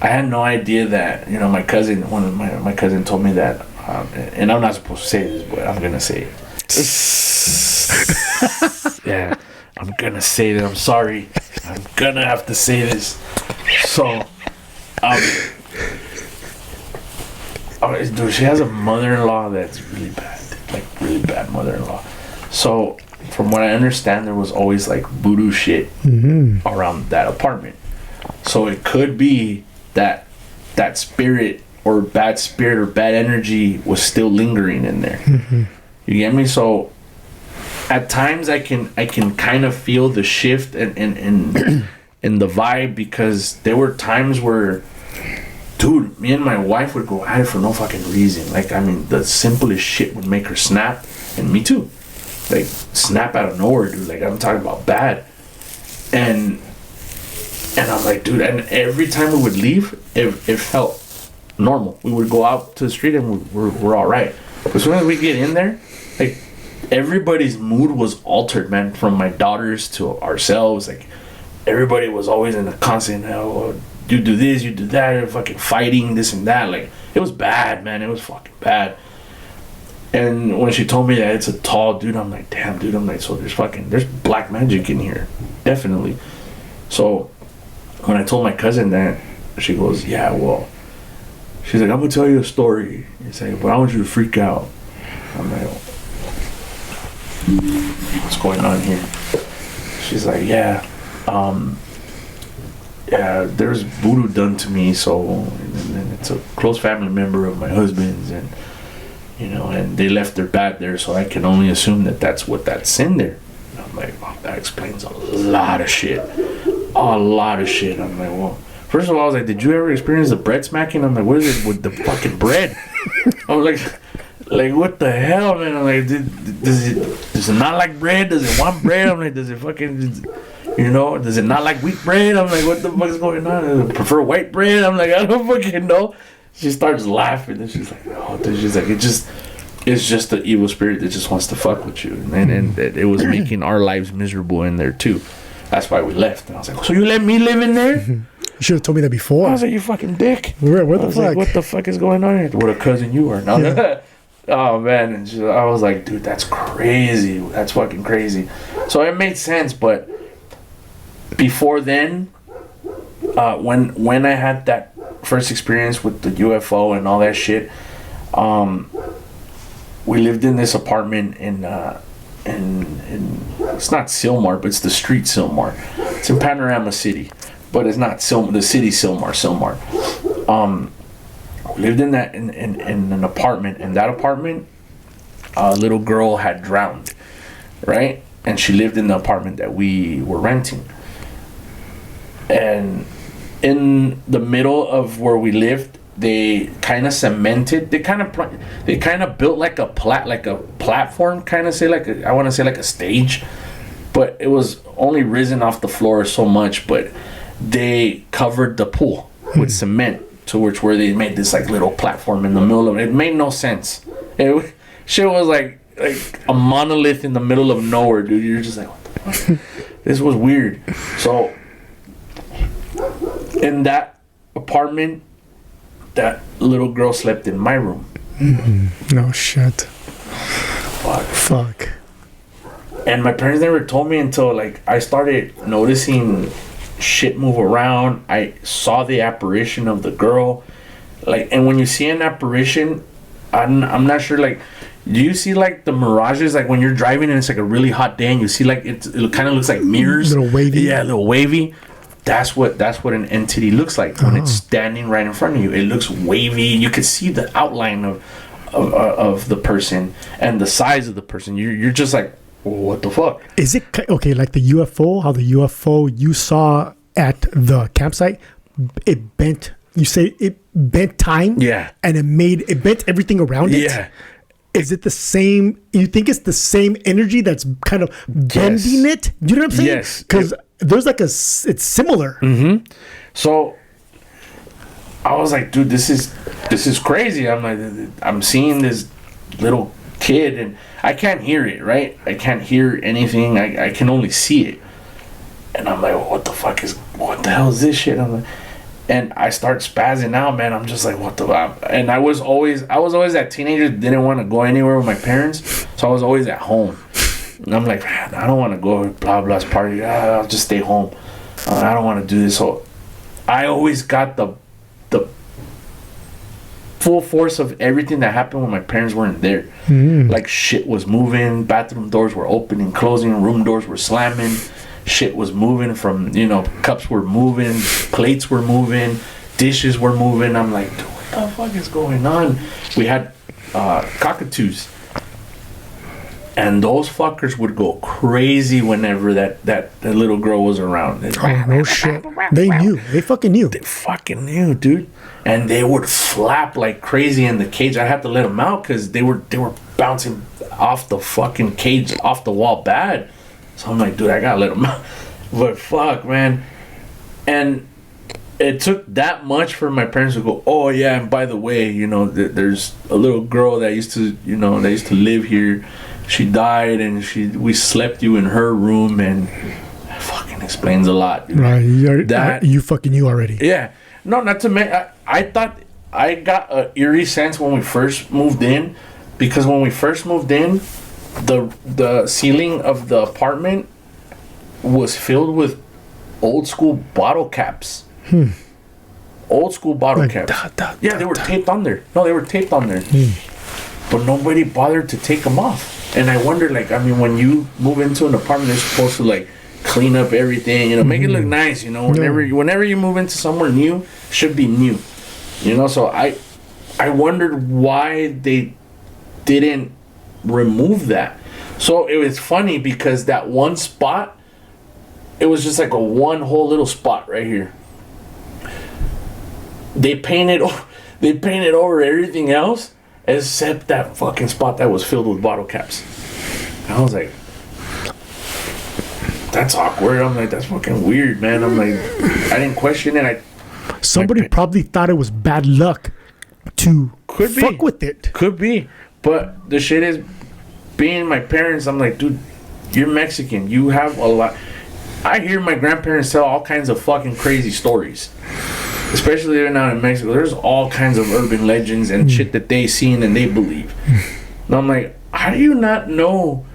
I had no idea that, you know, my cousin told me that, and I'm not supposed to say this, but I'm gonna say it. Yeah. I'm gonna say that. I'm sorry. I'm gonna have to say this. So, dude, she has a mother-in-law that's really bad. Like, really bad mother-in-law. So, from what I understand, there was always, like, voodoo shit around that apartment. So, it could be that spirit or bad energy was still lingering in there. Mm-hmm. You get me? So, at times I can kind of feel the shift in the vibe, because there were times where, dude, me and my wife would go at it for no fucking reason. Like, I mean, the simplest shit would make her snap, and me too. Like, snap out of nowhere, dude. Like, I'm talking about bad. And I'm like, dude, and every time we would leave, it felt normal. We would go out to the street and we're all right. But as soon as we get in there, like, everybody's mood was altered, man. From my daughters to ourselves, like, everybody was always in a constant, oh, you do this, you do that, and fucking fighting this and that. Like, it was bad, man. It was fucking bad. And when she told me that it's a tall dude, I'm like, damn, dude. I'm like, so there's black magic in here, definitely. So when I told my cousin that, she goes, yeah, well, She's like, I'm gonna tell you a story. He's like, but I want you to freak out. I'm like, what's going on here? She's like, yeah, there's voodoo done to me. So, and it's a close family member of my husband's, and and they left their bat there, so I can only assume that that's in there. And I'm like, oh, that explains a lot of shit. I'm like, well, first of all, I was like, did you ever experience the bread smacking? I'm like, what is it with the fucking bread? I'm like, what the hell, man? I'm like, does it not like bread? Does it want bread? I'm like, does it fucking, does it not like wheat bread? I'm like, what the fuck is going on? Does it prefer white bread? I'm like, I don't fucking know. She starts laughing, and she's like, oh, she's like, it's just the evil spirit that just wants to fuck with you. And it was making our lives miserable in there, too. That's why we left. And I was like, so you let me live in there? You should have told me that before. I was like, you fucking dick. Where the fuck? Like, what the fuck is going on here? What a cousin you are. No, yeah. Oh, man. And I was like, dude, that's crazy. That's fucking crazy. So it made sense, but before then, when I had that first experience with the UFO and all that shit, we lived in this apartment in it's not Sylmar, but it's the street Sylmar. It's in Panorama City, but it's not the city Sylmar. We lived in that in an apartment. In that apartment, a little girl had drowned, right? And she lived in the apartment that we were renting. And in the middle of where we lived, they kind of cemented. They kind of built like a platform, kind of say I want to say like a stage, but it was only risen off the floor so much. But they covered the pool with cement, to where they made this like little platform in the middle of it. It made no sense. Shit was like a monolith in the middle of nowhere, dude. You're just like, what the fuck? This was weird. So in that apartment, that little girl slept in my room. No shit. Fuck. And my parents never told me until like I started noticing shit move around. I saw the apparition of the girl. Like, and when you see an apparition, I'm not sure, like, do you see like the mirages, like when you're driving and it's like a really hot day and you see like it kind of looks like mirrors, little wavy. Yeah, little wavy. That's what an entity looks like when it's standing right in front of you. It looks wavy. You could see the outline of the person and the size of the person. You're just like, what the fuck? Is it okay? Like the UFO? How the UFO you saw at the campsite, it bent. You say it bent time. Yeah. And it bent everything around it. Yeah. Is it the same? You think it's the same energy that's kind of bending it? Do you know what I'm saying? Yes. Because there's like it's similar. Mm-hmm. So I was like, dude, this is crazy. I'm like, I'm seeing this little kid and I can't hear it, right? I can't hear anything. I can only see it. And I'm like, what the hell is this shit? I'm like, and I start spazzing out, man. I'm just like, what the fuck? And I was always that teenager that didn't want to go anywhere with my parents, so I was always at home. And I'm like, man, I don't want to go to blah blah's party. I'll just stay home. I don't want to do this. So I always got the full force of everything that happened when my parents weren't there. Like shit was moving, bathroom doors were opening, closing, room doors were slamming. Shit was moving from, cups were moving, plates were moving, dishes were moving. I'm like, dude, what the fuck is going on? We had cockatoos. And those fuckers would go crazy whenever that little girl was around. Oh, no shit. They knew. They fucking knew. They fucking knew, dude. And they would flap like crazy in the cage. I had to let them out because they were bouncing off the fucking cage, off the wall bad. So I'm like, dude, I gotta let them out. But fuck, man. And it took that much for my parents to go, oh yeah, and by the way, there's a little girl that used to live here. She died and we slept you in her room, and that fucking explains a lot, dude. Right, you fucking knew already. Yeah. No, not to mention, I thought I got an eerie sense when we first moved in, because when we first moved in, the ceiling of the apartment was filled with old school bottle caps. Old school bottle Like, caps. da, They were taped on there. No, they were taped on there. But nobody bothered to take them off. And I wonder, like, I mean, when you move into an apartment, they're supposed to, like, clean up everything, you know, make it look nice, you know. Whenever you move into somewhere new, should be new. You know, so I wondered why they didn't remove that. So it was funny because that one spot, it was just like a one whole little spot right here. They painted over everything else except that fucking spot that was filled with bottle caps. I was like, that's awkward. I'm like, that's fucking weird, man. I'm like, I didn't question it. Somebody probably thought it was bad luck to fuck with it. Could be. But the shit is, being my parents, I'm like, dude, you're Mexican. You have a lot. I hear my grandparents tell all kinds of fucking crazy stories. Especially living out in Mexico. There's all kinds of urban legends and shit that they seen and they believe. And I'm like, how do you not know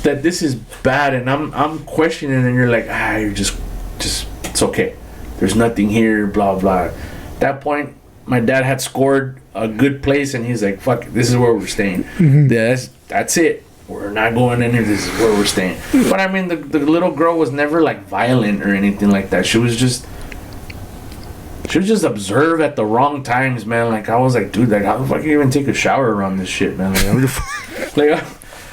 that this is bad? And I'm questioning, and you're like, you're just it's okay. There's nothing here, blah blah. At that point, my dad had scored a good place, and he's like, fuck it, this is where we're staying. That's it. We're not going in here. This is where we're staying. But I mean, the little girl was never like violent or anything like that. She was just observe at the wrong times, man. Like, I was like, dude, like, how the fuck can you even take a shower around this shit, man? Like,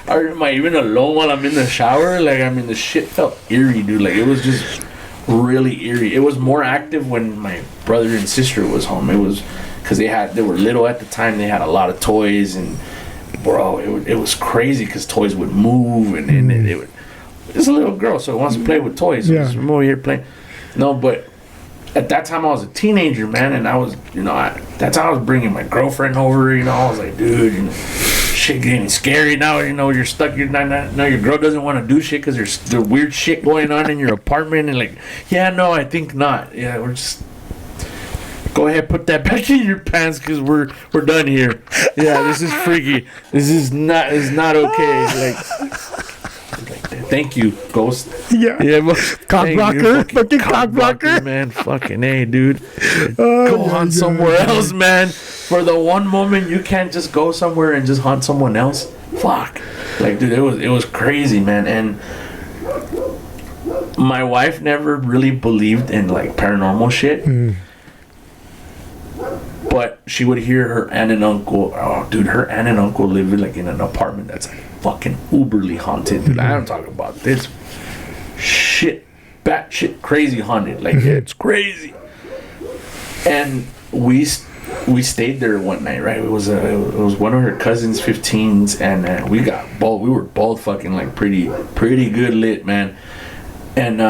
am I even alone while I'm in the shower? Like, I mean, the shit felt eerie, dude. Like, it was just really eerie. It was more active when my brother and sister was home. It was because they were little at the time. They had a lot of toys, and bro, it was crazy because toys would move, and it's a little girl, so it wants to play with toys. So I'm over here playing. No, but at that time I was a teenager, man, and I was, you know, that's how I was bringing my girlfriend over. You know, I was like, dude, you know, shit getting scary now. You know, you're stuck. Now your girl doesn't want to do shit because there's weird shit going on in your apartment, and like, yeah, no, I think not. Yeah, we're just. Go ahead, put that back in your pants because we're done here. Yeah, this is freaky. This is not okay. Like, thank you, ghost. Yeah, cock blocker, fucking cock blocker, man. Fucking A, dude. Go hunt somewhere else, man. For the one moment you can't just go somewhere and just hunt someone else. Fuck. Like, dude, it was crazy, man. And my wife never really believed in like paranormal shit. But she would hear her aunt and uncle. Oh, dude, her aunt and uncle live like in an apartment that's like fucking uberly haunted. Dude, I'm talking about this shit, batshit crazy haunted. Like, it's crazy. And we stayed there one night, right? It was one of her cousins' 15s, and we were both fucking like pretty good lit, man. And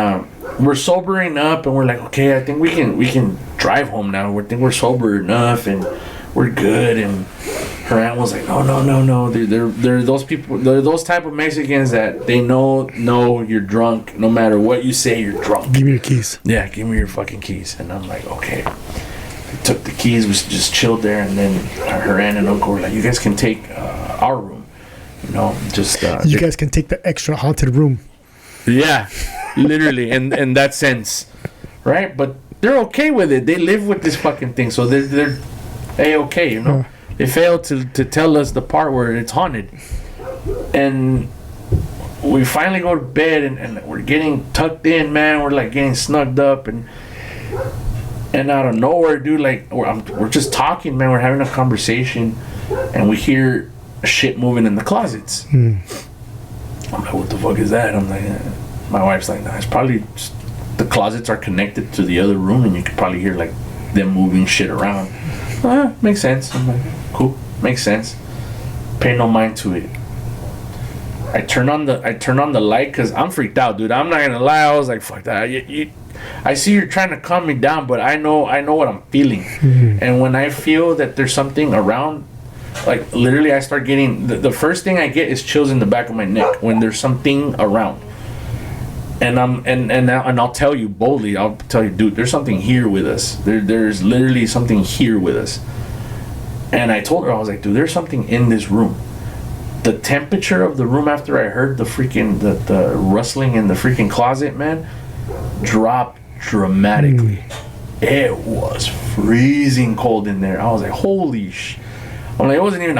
we're sobering up, and we're like, okay, I think we can drive home now. I think we're sober enough, and we're good. And her aunt was like, no. They're those people. They're those type of Mexicans that they know you're drunk. No matter what you say, you're drunk. Give me your keys. Yeah, give me your fucking keys. And I'm like, okay. We took the keys. We just chilled there, and then her aunt and uncle were like, you guys can take our room. You know, just you guys can take the extra haunted room. Yeah, literally, in that sense, right? But they're okay with it. They live with this fucking thing, so they're okay, you know. They failed to tell us the part where it's haunted, and we finally go to bed, and we're getting tucked in, man. We're like getting snugged up, and out of nowhere, dude, like we're just talking, man. We're having a conversation, and we hear shit moving in the closets. I'm like, what the fuck is that? I'm like, my wife's like, nah, it's probably just, the closets are connected to the other room, and you could probably hear like them moving shit around. Makes sense. I'm like, cool, makes sense. Pay no mind to it. I turn on the light because I'm freaked out, dude. I'm not gonna lie. I was like, fuck that. I see you're trying to calm me down, but I know what I'm feeling. And when I feel that there's something around, like literally I start getting the first thing I get is chills in the back of my neck when there's something around. And I'll tell you boldly, I'll tell you, dude, there's something here with us. There's literally something here with us. And I told her, I was like, dude, there's something in this room. The temperature of the room after I heard the freaking the rustling in the freaking closet, man, dropped dramatically. It was freezing cold in there. I was like, holy sh. I'm like, it wasn't even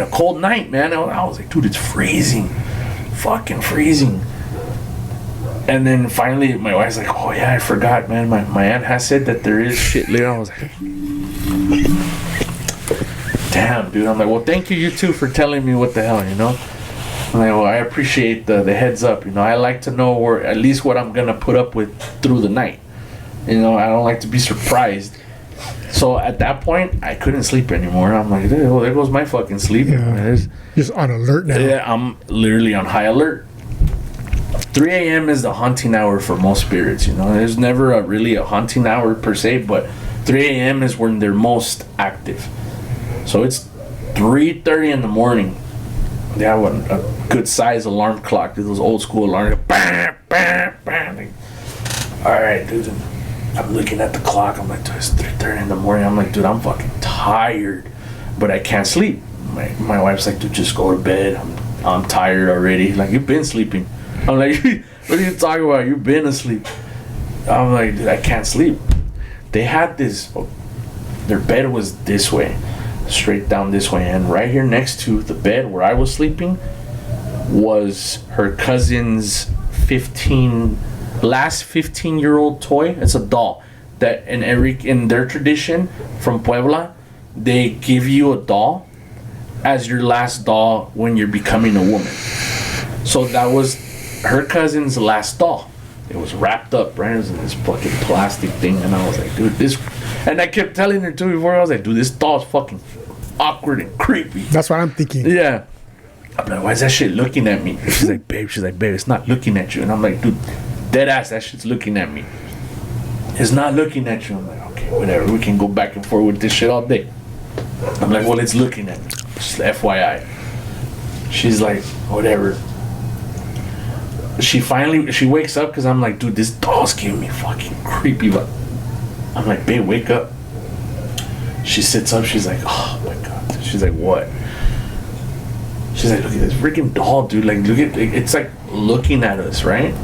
a cold night, man. I was like, dude, it's freezing. Fucking freezing. And then finally, my wife's like, oh yeah, I forgot, man. My aunt has said that there is shit later. I was like, damn, dude. I'm like, well, thank you too, for telling me what the hell, you know? I'm like, well, I appreciate the heads up, you know? I like to know where, at least what I'm going to put up with through the night. You know, I don't like to be surprised. So at that point, I couldn't sleep anymore. I'm like, well, there goes my fucking sleep. Yeah. Just on alert now. Yeah, I'm literally on high alert. 3 a.m. is the haunting hour for most spirits, you know. There's never really a haunting hour per se, but 3 a.m. is when they're most active. So it's 3:30 in the morning. They have a good size alarm clock. Those old school alarms. Bam, bam, bam. Like, all right, dude. I'm looking at the clock. I'm like, dude, it's 3:30 in the morning. I'm like, dude, I'm fucking tired, but I can't sleep. My wife's like, dude, just go to bed. I'm tired already. Like, you've been sleeping. I'm like, what are you talking about? You've been asleep. I'm like, dude, I can't sleep. They had this, their bed was this way, straight down this way, and right here next to the bed where I was sleeping was her cousin's 15-year-old toy. It's a doll that in their tradition from Puebla, they give you a doll as your last doll when you're becoming a woman. So that was her cousin's last doll. It was wrapped up, right? It was in this fucking plastic thing, and I was like, dude, this. And I kept telling her too before. I was like, dude, this doll's fucking awkward and creepy. That's what I'm thinking. Yeah. I'm like, why is that shit looking at me? She's like, babe, it's not looking at you. And I'm like, dude, dead ass, that shit's looking at me. It's not looking at you. I'm like, okay, whatever. We can go back and forth with this shit all day. I'm like, well, it's looking at me. Just FYI. She's like, whatever. She wakes up because I'm like, dude, this doll's giving me fucking creepy. But I'm like, babe, wake up. She sits up. She's like, oh my god. She's like, what? She's like, look at this freaking doll, dude. Like, look at it's like looking at us, right?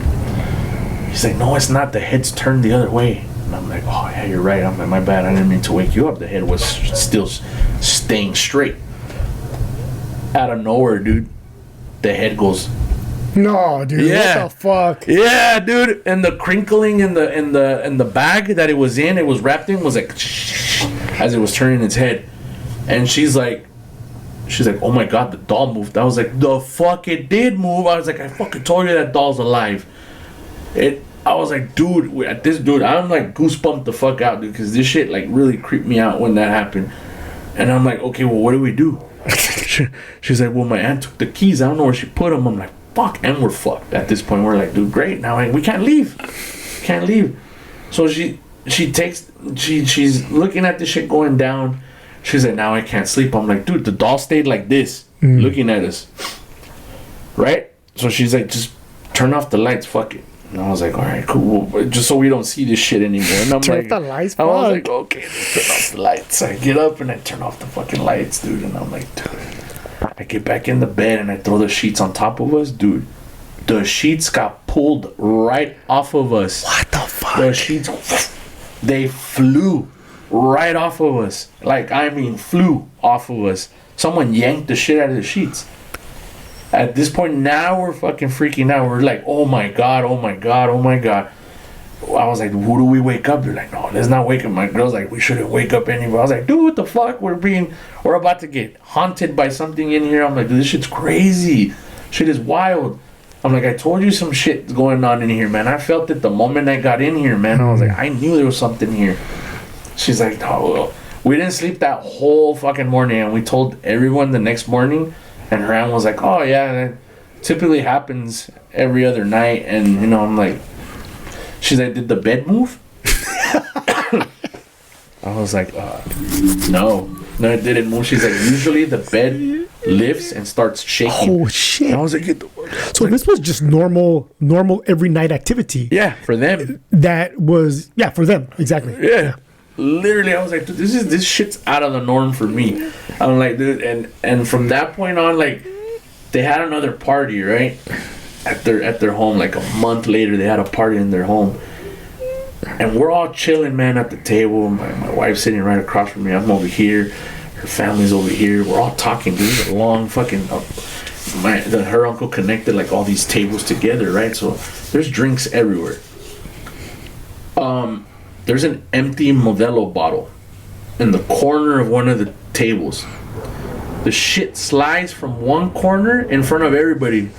He's like, no, it's not. The head's turned the other way. And I'm like, oh yeah, you're right. I'm like, my bad. I didn't mean to wake you up. The head was still staying straight. Out of nowhere, dude, the head goes. No, dude. Yeah. What the fuck? Yeah, dude. And the crinkling in the bag that it was wrapped in was like as it was turning its head. And she's like, oh my god, the doll moved. I was like, the fuck, it did move. I was like, I fucking told you that doll's alive. I was like, dude, I'm like goosebumped the fuck out, dude, because this shit like really creeped me out when that happened. And I'm like, okay, well, what do we do? She's like, well, my aunt took the keys. I don't know where she put them. I'm like, fuck, and we're fucked at this point. We're like, dude, great, now we can't leave. So she's looking at this shit going down. She's like, now I can't sleep. I'm like, dude, the doll stayed like this, looking at us, right? So she's like, just turn off the lights, fuck it. And I was like, all right, cool, just so we don't see this shit anymore. And I'm turn like, off the lights, I was like, okay, let's turn off the lights. I get up and I turn off the fucking lights, dude. And I'm like, dude. I get back in the bed and I throw the sheets on top of us, dude. The sheets got pulled right off of us. What the fuck? The sheets, they flew right off of us. Like, I mean, flew off of us. Someone yanked the shit out of the sheets. At this point, now we're fucking freaking out. We're like, oh my god, oh my god, oh my god. I was like, who do we wake up? They're like, no, let's not wake up. My girl's like, we shouldn't wake up anybody. I was like, dude, what the fuck? We're about to get haunted by something in here. I'm like, dude, this shit's crazy. Shit is wild. I'm like, I told you some shit's going on in here, man. I felt it the moment I got in here, man. I was like, I knew there was something here. She's like, oh, well. We didn't sleep that whole fucking morning, and we told everyone the next morning, and her aunt was like, oh yeah, that typically happens every other night. And you know, I'm like, she's like, did the bed move? I was like, no, it didn't move. She's like, usually the bed lifts and starts shaking. Oh shit! And I was like, so this was just normal every night activity. Yeah, for them. That was for them exactly. Yeah. Literally, I was like, dude, this shit's out of the norm for me. I'm like, dude, and from that point on, like, they had another party, right? At their home, like a month later, they had a party in their home. And we're all chilling, man, at the table. My wife's sitting right across from me. I'm over here. Her family's over here. We're all talking, dude. A long fucking... her uncle connected, like, all these tables together, right? So there's drinks everywhere. There's an empty Modelo bottle in the corner of one of the tables. The shit slides from one corner in front of everybody.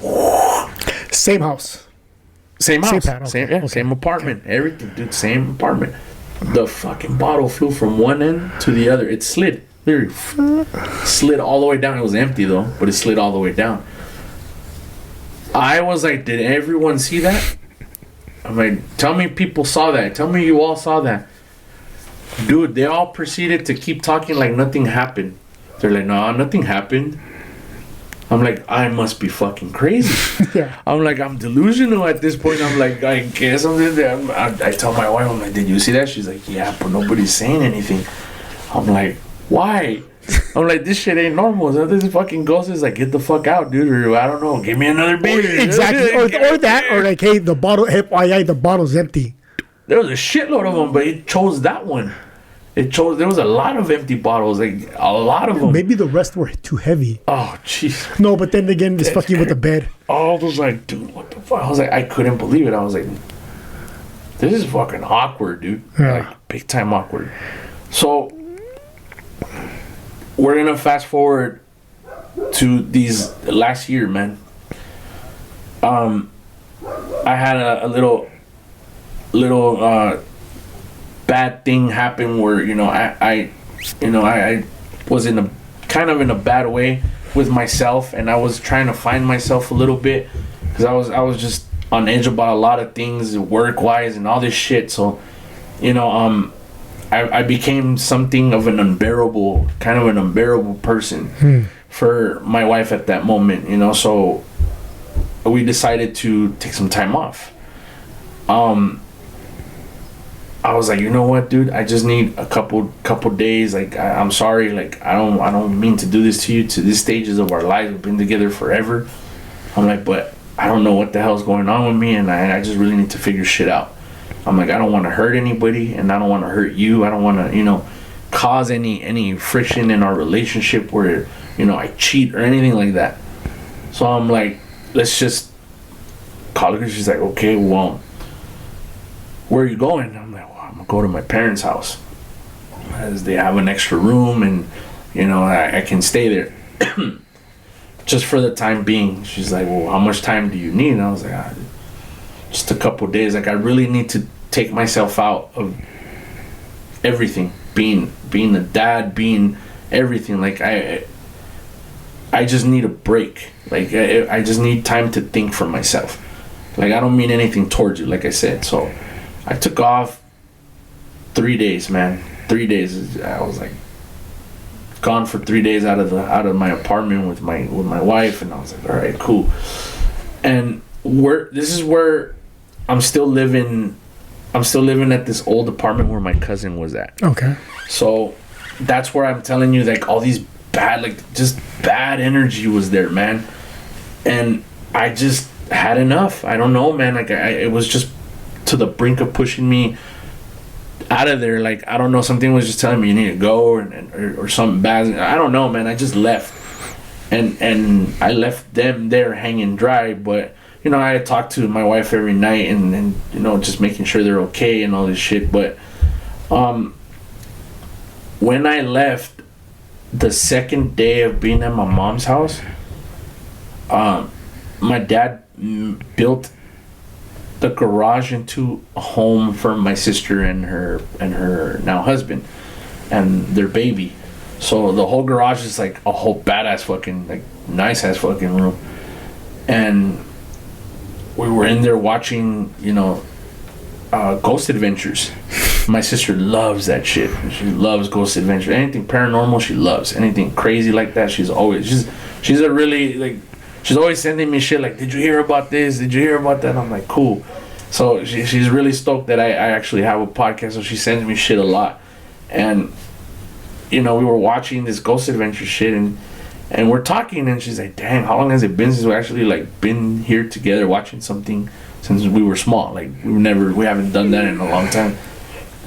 Same house. Same house. Pad, okay. Same apartment. Okay. Everything, dude. Same apartment. The fucking bottle flew from one end to the other. It slid. Literally slid all the way down. It was empty though, but it slid all the way down. I was like, did everyone see that? I'm like, tell me people saw that. Tell me you all saw that. Dude, they all proceeded to keep talking like nothing happened. They're like, no, nothing happened. I'm like, I must be fucking crazy. Yeah. I'm like, I'm delusional at this point. I'm like, I guess I tell my wife, I'm like, did you see that? She's like, yeah, but nobody's saying anything. I'm like, why? I'm like, this shit ain't normal. So this fucking ghost is like, get the fuck out, dude, or I don't know, give me another beer. Exactly. Or like, hey, the bottle, FYI, the bottle's empty. There was a shitload of them, but it chose that one. There was a lot of empty bottles, like a lot of them. Maybe the rest were too heavy. Oh, jeez. No, but then again, it's fucking with the bed. I was like, dude, what the fuck? I was like, I couldn't believe it. I was like, this is fucking awkward, dude. Yeah. Like, big time awkward. So, we're gonna fast forward to these last year, man. I had a little bad thing happen where, you know, I was in a bad way with myself, and I was trying to find myself a little bit because I was just on edge about a lot of things work wise and all this shit. So, you know, I became something of an unbearable person for my wife at that moment, you know. So we decided to take some time off. I was like, you know what, dude? I just need a couple days. Like, I'm sorry. Like, I don't mean to do this to you. To these stages of our lives, we've been together forever. I'm like, but I don't know what the hell's going on with me, and I just really need to figure shit out. I'm like, I don't want to hurt anybody, and I don't want to hurt you. I don't want to, you know, cause any friction in our relationship where, you know, I cheat or anything like that. So I'm like, let's just call her. She's like, okay, well, where are you going? I'm like, well, I'm gonna go to my parents' house, as they have an extra room, and, you know, I can stay there just for the time being. She's like, well, how much time do you need? And I was like, just a couple days. Like, I really need to take myself out of everything, being a dad, being everything. Like, I just need a break. Like, I just need time to think for myself. Like, I don't mean anything towards you, like I said. So I took off 3 days, man. 3 days. I was like gone for 3 days out of my apartment with my wife, and I was like, all right, cool. And this is where I'm still living at this old apartment where my cousin was at. Okay. So that's where I'm telling you, like, all these just bad energy was there, man. And I just had enough. I don't know, man. Like, it was just to the brink of pushing me out of there. Like, I don't know, something was just telling me you need to go, or something bad. I don't know, man. I just left, and I left them there hanging dry. But, you know, I talked to my wife every night, and you know, just making sure they're okay and all this shit. But when I left, the second day of being at my mom's house, my dad built the garage into a home for my sister and her now husband and their baby. So the whole garage is like a whole badass fucking, like, nice ass fucking room. And we were in there watching, you know, Ghost Adventures. My sister loves that shit. She loves Ghost Adventures. Anything paranormal, she loves. Anything crazy like that, she's a really, like, she's always sending me shit like, did you hear about this? Did you hear about that? I'm like, cool. So she's really stoked that I actually have a podcast, so she sends me shit a lot. And, you know, we were watching this Ghost Adventure shit, and we're talking, and she's like, dang, how long has it been since we actually, like, been here together watching something since we were small. Like, we haven't done that in a long time.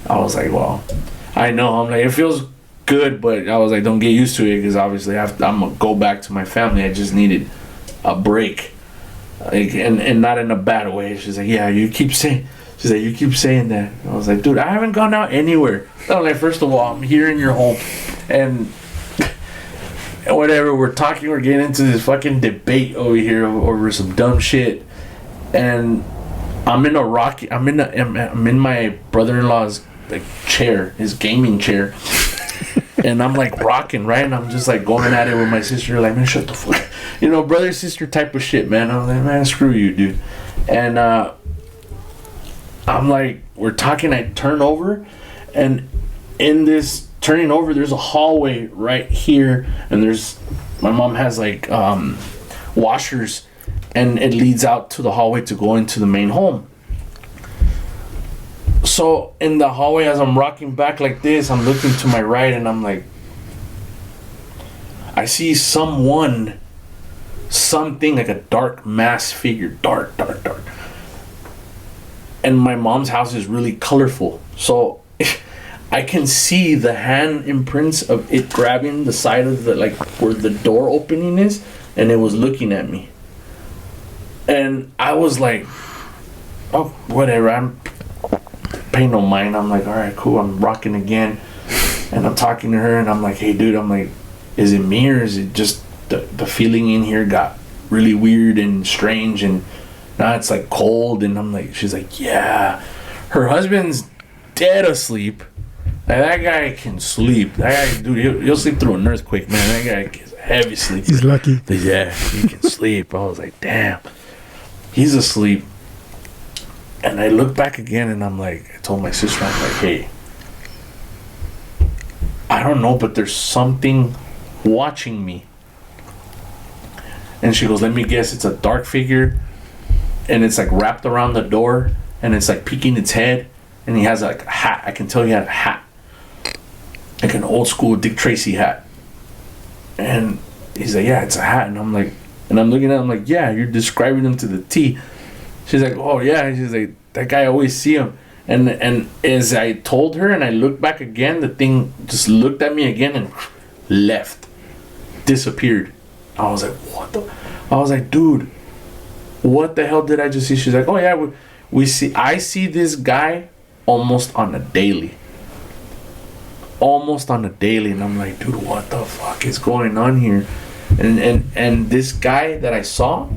I was like, well, I know. I'm like, it feels good, but I was like, don't get used to it, because obviously I'm gonna go back to my family. I just needed a break, like, and not in a bad way. She's like, yeah, you keep saying that. I was like, dude, I haven't gone out anywhere. I'm like, first of all, I'm here in your home, and whatever, we're getting into this fucking debate over here over some dumb shit, and I'm in my brother-in-law's like chair, his gaming chair, and I'm like rocking, right, and I'm just like going at it with my sister, like, man, shut the fuck, brother sister type of shit, man. I'm like, man, screw you, dude. And I'm like, we're talking, I turn over, and in this turning over, there's a hallway right here, and my mom has like washers, and it leads out to the hallway to go into the main home. So in the hallway, as I'm rocking back like this, I'm looking to my right, and I'm like, I see something like a dark mass figure, dark. And my mom's house is really colorful, so I can see the hand imprints of it grabbing the side of the, like, where the door opening is, and it was looking at me. And I was like, oh, whatever, I'm paying no mind. I'm like, all right, cool. I'm rocking again, and I'm talking to her, and I'm like, hey, dude, I'm like, is it me, or is it just the feeling in here got really weird and strange, and now it's like cold? And I'm like, she's like, yeah, her husband's dead asleep. Like, that guy can sleep. That guy, dude, he'll sleep through an earthquake, man. That guy gets heavy sleep. He's lucky. Yeah, he can sleep. I was like, damn, he's asleep. And I look back again, and I'm like, I told my sister, I'm like, hey, I don't know, but there's something watching me. And she goes, let me guess, it's a dark figure, and it's like wrapped around the door, and it's like peeking its head, and he has like a hat. I can tell he had a hat, like an old school Dick Tracy hat. And he's like, yeah, it's a hat. And I'm like, and I'm looking at him like, yeah, you're describing him to the T. She's like, oh yeah. She's like, that guy, I always see him. And as I told her, and I looked back again, the thing just looked at me again and left, disappeared. I was like, what the? I was like, dude, what the hell did I just see? She's like, oh yeah, I see this guy almost on a daily. And I'm like, dude, what the fuck is going on here? And this guy that I saw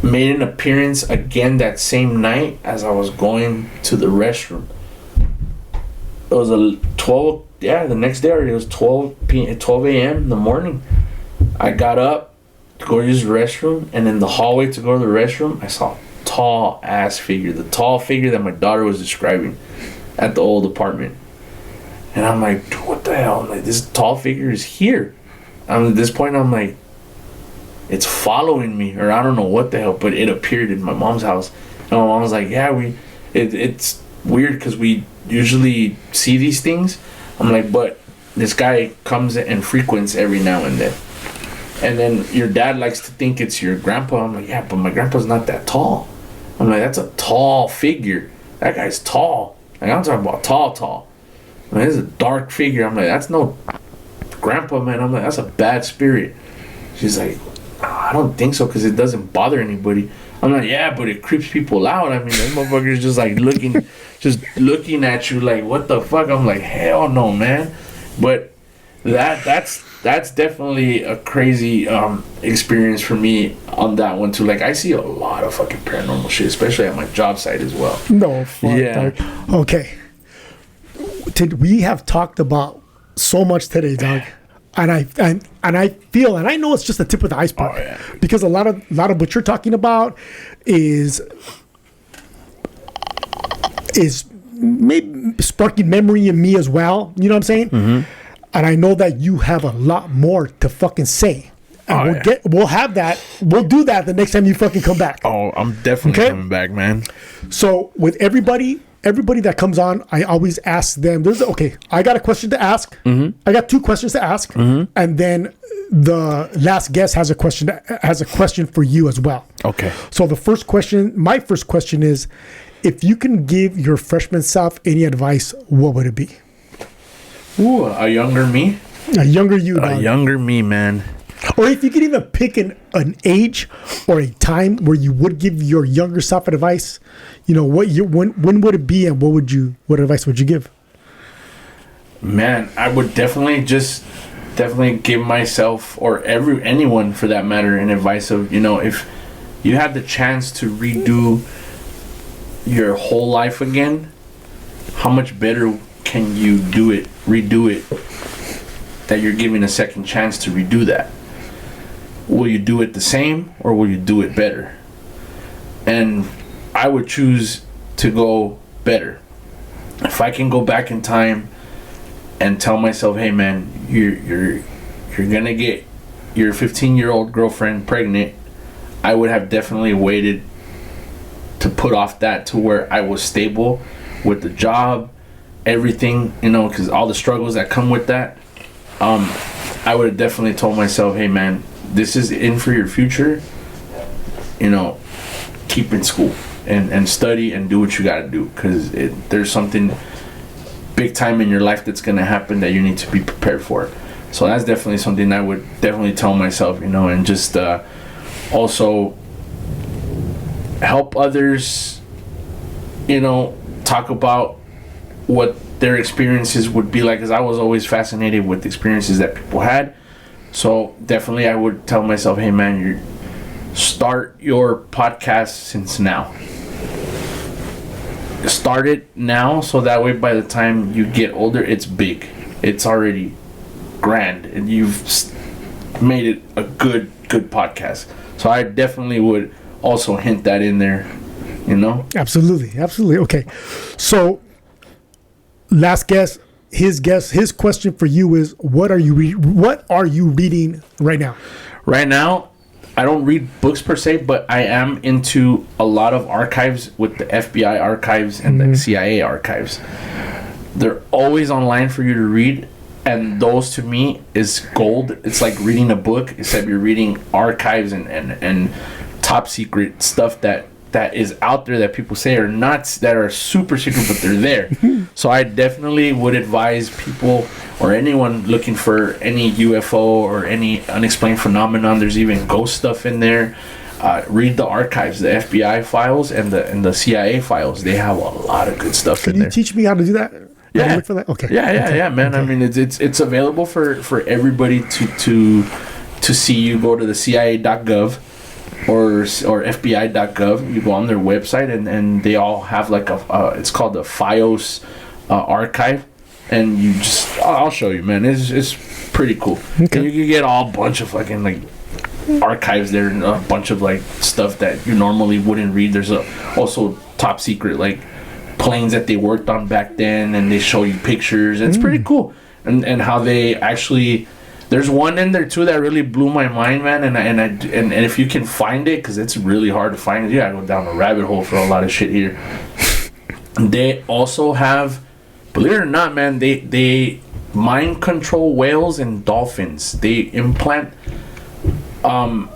made an appearance again that same night as I was going to the restroom. It was the next day, it was 12 a.m. in the morning. I got up to go use the restroom, and in the hallway to go to the restroom, I saw a tall ass figure, the tall figure that my daughter was describing at the old apartment. And I'm like, dude, what the hell? I'm like, this tall figure is here. At this point, I'm like, it's following me, or I don't know what the hell, but it appeared in my mom's house. And my mom was like, yeah, it's weird because we usually see these things. I'm like, but this guy comes and frequents every now and then. And then your dad likes to think it's your grandpa. I'm like, yeah, but my grandpa's not that tall. I'm like, that's a tall figure. That guy's tall. Like, I'm talking about tall. I mean, it's a dark figure. I'm like, that's no grandpa, man. I'm like, that's a bad spirit. She's like, oh, I don't think so, because it doesn't bother anybody. I'm like, yeah, but it creeps people out. I mean, that motherfucker's just like looking at you like, what the fuck? I'm like, hell no, man. But that's definitely a crazy experience for me on that one too. Like, I see a lot of fucking paranormal shit, especially at my job site as well. No, fuck. Yeah. Dog. Okay. We have talked about so much today, dog. And I feel, and I know it's just the tip of the iceberg. Oh, yeah. Because a lot of what you're talking about is maybe sparking memory in me as well. You know what I'm saying? Mm-hmm. And I know that you have a lot more to fucking say. And we'll do that the next time you fucking come back. Oh, I'm definitely coming back, man. So with everybody that comes on, I always ask them, I got a question to ask. Mm-hmm. I got 2 questions to ask. Mm-hmm. And then the last guest has a question for you as well. Okay. So my first question is, if you can give your freshman self any advice, what would it be? Ooh, a younger me? A younger you, dog. A younger me, man. Or if you could even pick an age or a time where you would give your younger self advice, when would it be, and what advice would you give? Man, I would definitely give myself, or anyone for that matter, an advice of, if you had the chance to redo your whole life again, how much better can you redo it, that you're giving a second chance to redo that? Will you do it the same, or will you do it better? And I would choose to go better. If I can go back in time and tell myself, hey man, you're gonna get your 15-year-old girlfriend pregnant, I would have definitely waited to put off that to where I was stable with the job, everything, because all the struggles that come with that. I would have definitely told myself, hey man, this is in for your future, keep in school and study and do what you got to do, because there's something big time in your life that's going to happen that you need to be prepared for. So that's definitely something I would definitely tell myself, and just also help others, talk about what their experiences would be like, because I was always fascinated with experiences that people had. So definitely I would tell myself, hey man, you start your podcast since now. Start it now, so that way by the time you get older, it's big. It's already grand, and you've made it a good podcast. So I definitely would also hint that in there, Absolutely. Okay. So last guest, his question for you is, what are you reading right now? Right now, I don't read books per se, but I am into a lot of archives with the FBI archives and the CIA archives. They're always online for you to read, and those to me is gold. It's like reading a book, except you're reading archives and top secret stuff that is out there that people say are nuts, that are super secret, but they're there. So I definitely would advise people, or anyone looking for any UFO or any unexplained phenomenon, there's even ghost stuff in there, read the archives, the FBI files and the CIA files. They have a lot of good stuff in there. Can you teach me how to do that? Yeah. Look for that? Okay. Yeah, man. Okay. I mean, it's available for everybody to see. You go to the CIA.gov or FBI.gov. You go on their website, and they all have like it's called the FIOS archive, and you just, I'll show you, man. It's pretty cool. Okay. And you can get all bunch of fucking like archives there, and a bunch of like stuff that you normally wouldn't read. There's also top secret like planes that they worked on back then, and they show you pictures. It's pretty cool, and how they actually. There's one in there too that really blew my mind, man. And if you can find it, because it's really hard to find it, you gotta go down a rabbit hole for a lot of shit here. They also have, believe it or not, man, they mind control whales and dolphins. They implant a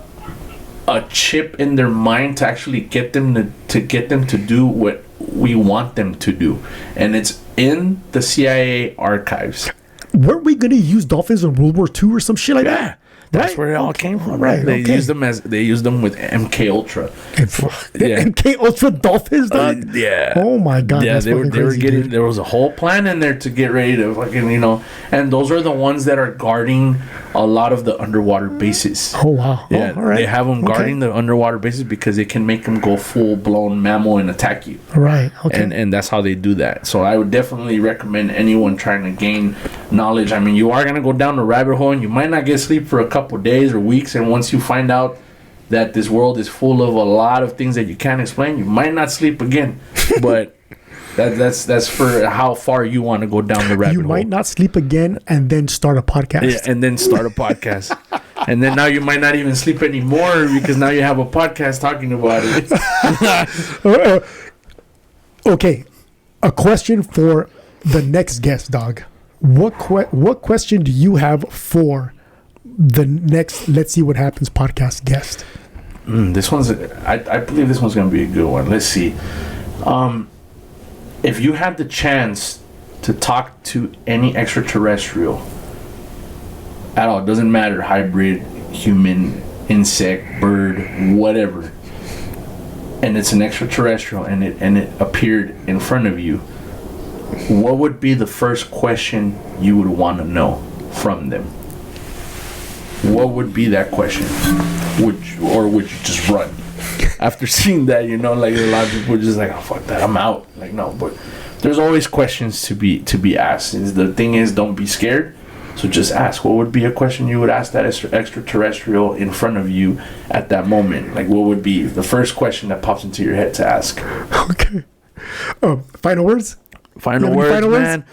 chip in their mind to actually get them to do what we want them to do, and it's in the CIA archives. Weren't we going to use dolphins in World War II or some shit like that? That's where it all came from. Right. They used them with MK Ultra. MK Ultra dolphins, dog? Yeah. Oh my god. Yeah, that's they were crazy, getting. dude. There was a whole plan in there to get ready to fucking, and those are the ones that are guarding a lot of the underwater bases. Oh wow. Yeah, all right. They have them guarding the underwater bases because they can make them go full blown mammal and attack you. Right. Okay. And that's how they do that. So I would definitely recommend anyone trying to gain knowledge. I mean, you are gonna go down the rabbit hole, and you might not get sleep for a couple days or weeks. And once you find out that this world is full of a lot of things that you can't explain, you might not sleep again. But that's for how far you want to go down the rabbit hole. You might not sleep again and then start a podcast. Yeah, and then start a podcast. And then now you might not even sleep anymore because now you have a podcast talking about it. Okay, a question for the next guest, dog. What question do you have for the next Let's See What Happens podcast guest? This one's, I believe this one's going to be a good one. Let's see. If you had the chance to talk to any extraterrestrial at all, it doesn't matter, hybrid, human, insect, bird, whatever, and it's an extraterrestrial and it appeared in front of you, what would be the first question you would want to know from them? What would be that question? Would you just run? After seeing that, you know, like a lot of people are just like, oh fuck that, I'm out. Like, no, but there's always questions to be asked. The thing is, don't be scared. So just ask. What would be a question you would ask that extraterrestrial in front of you at that moment? Like, what would be the first question that pops into your head to ask? Okay. Final words? Final words, man.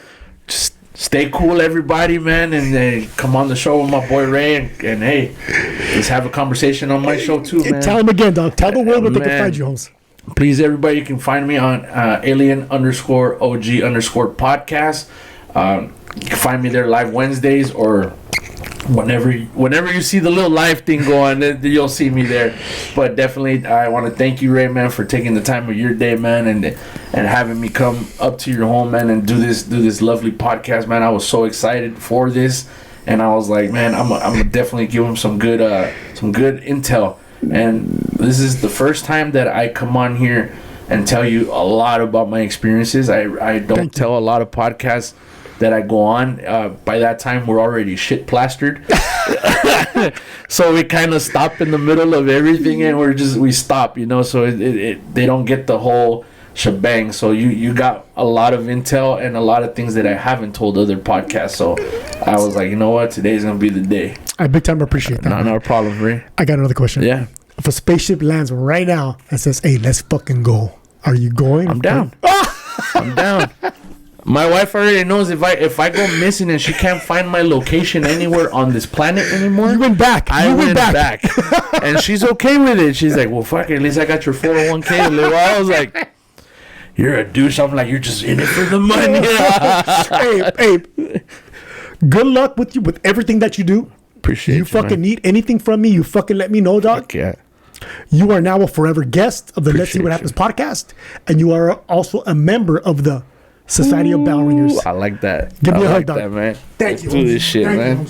Just stay cool, everybody, man, and come on the show with my boy Ray, and hey, let's have a conversation on my show too, man. Tell them again, dog. Tell the world where they can find you, Holmes. Please, everybody, you can find me on alien_OG_podcast. You can find me there live Wednesdays, or whenever you see the little live thing going, you'll see me there. But definitely, I want to thank you, Ray, man, for taking the time of your day, man, and having me come up to your home, man, and do this lovely podcast, man. I was so excited for this, and I was like, man, I'm gonna definitely give them some good intel. And this is the first time that I come on here and tell you a lot about my experiences. I don't tell a lot of podcasts that I go on. By that time, we're already shit plastered. So we kind of stop in the middle of everything, and we stop, you know, so they don't get the whole shebang. So you got a lot of intel and a lot of things that I haven't told other podcasts. So I was like, you know what, today's gonna be the day. I big time appreciate that. No problem, Ray. I got another question. Yeah. If a spaceship lands right now and says, hey, let's fucking go, are you going? I'm down. I'm down. My wife already knows if I go missing and she can't find my location anywhere on this planet anymore. You went back. I went back. And she's okay with it. She's like, well, fuck it. At least I got your 401k. I was like, you're a douche. I'm like, you're just in it for the money. Hey, good luck with everything that you do. Appreciate you. Fucking need anything from me, you fucking let me know, dog. Fuck yeah. You are now a forever guest of the Let's See What Happens podcast. And you are also a member of the Society of Bell Ringers. I like that. Give me a hug, dog. That, man. Thank you. Do this shit, man.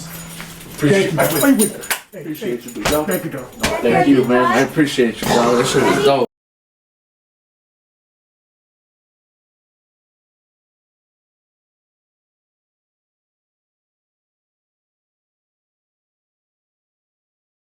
Appreciate you, dog. Thank you, man. I appreciate you, bro. That shit was dope.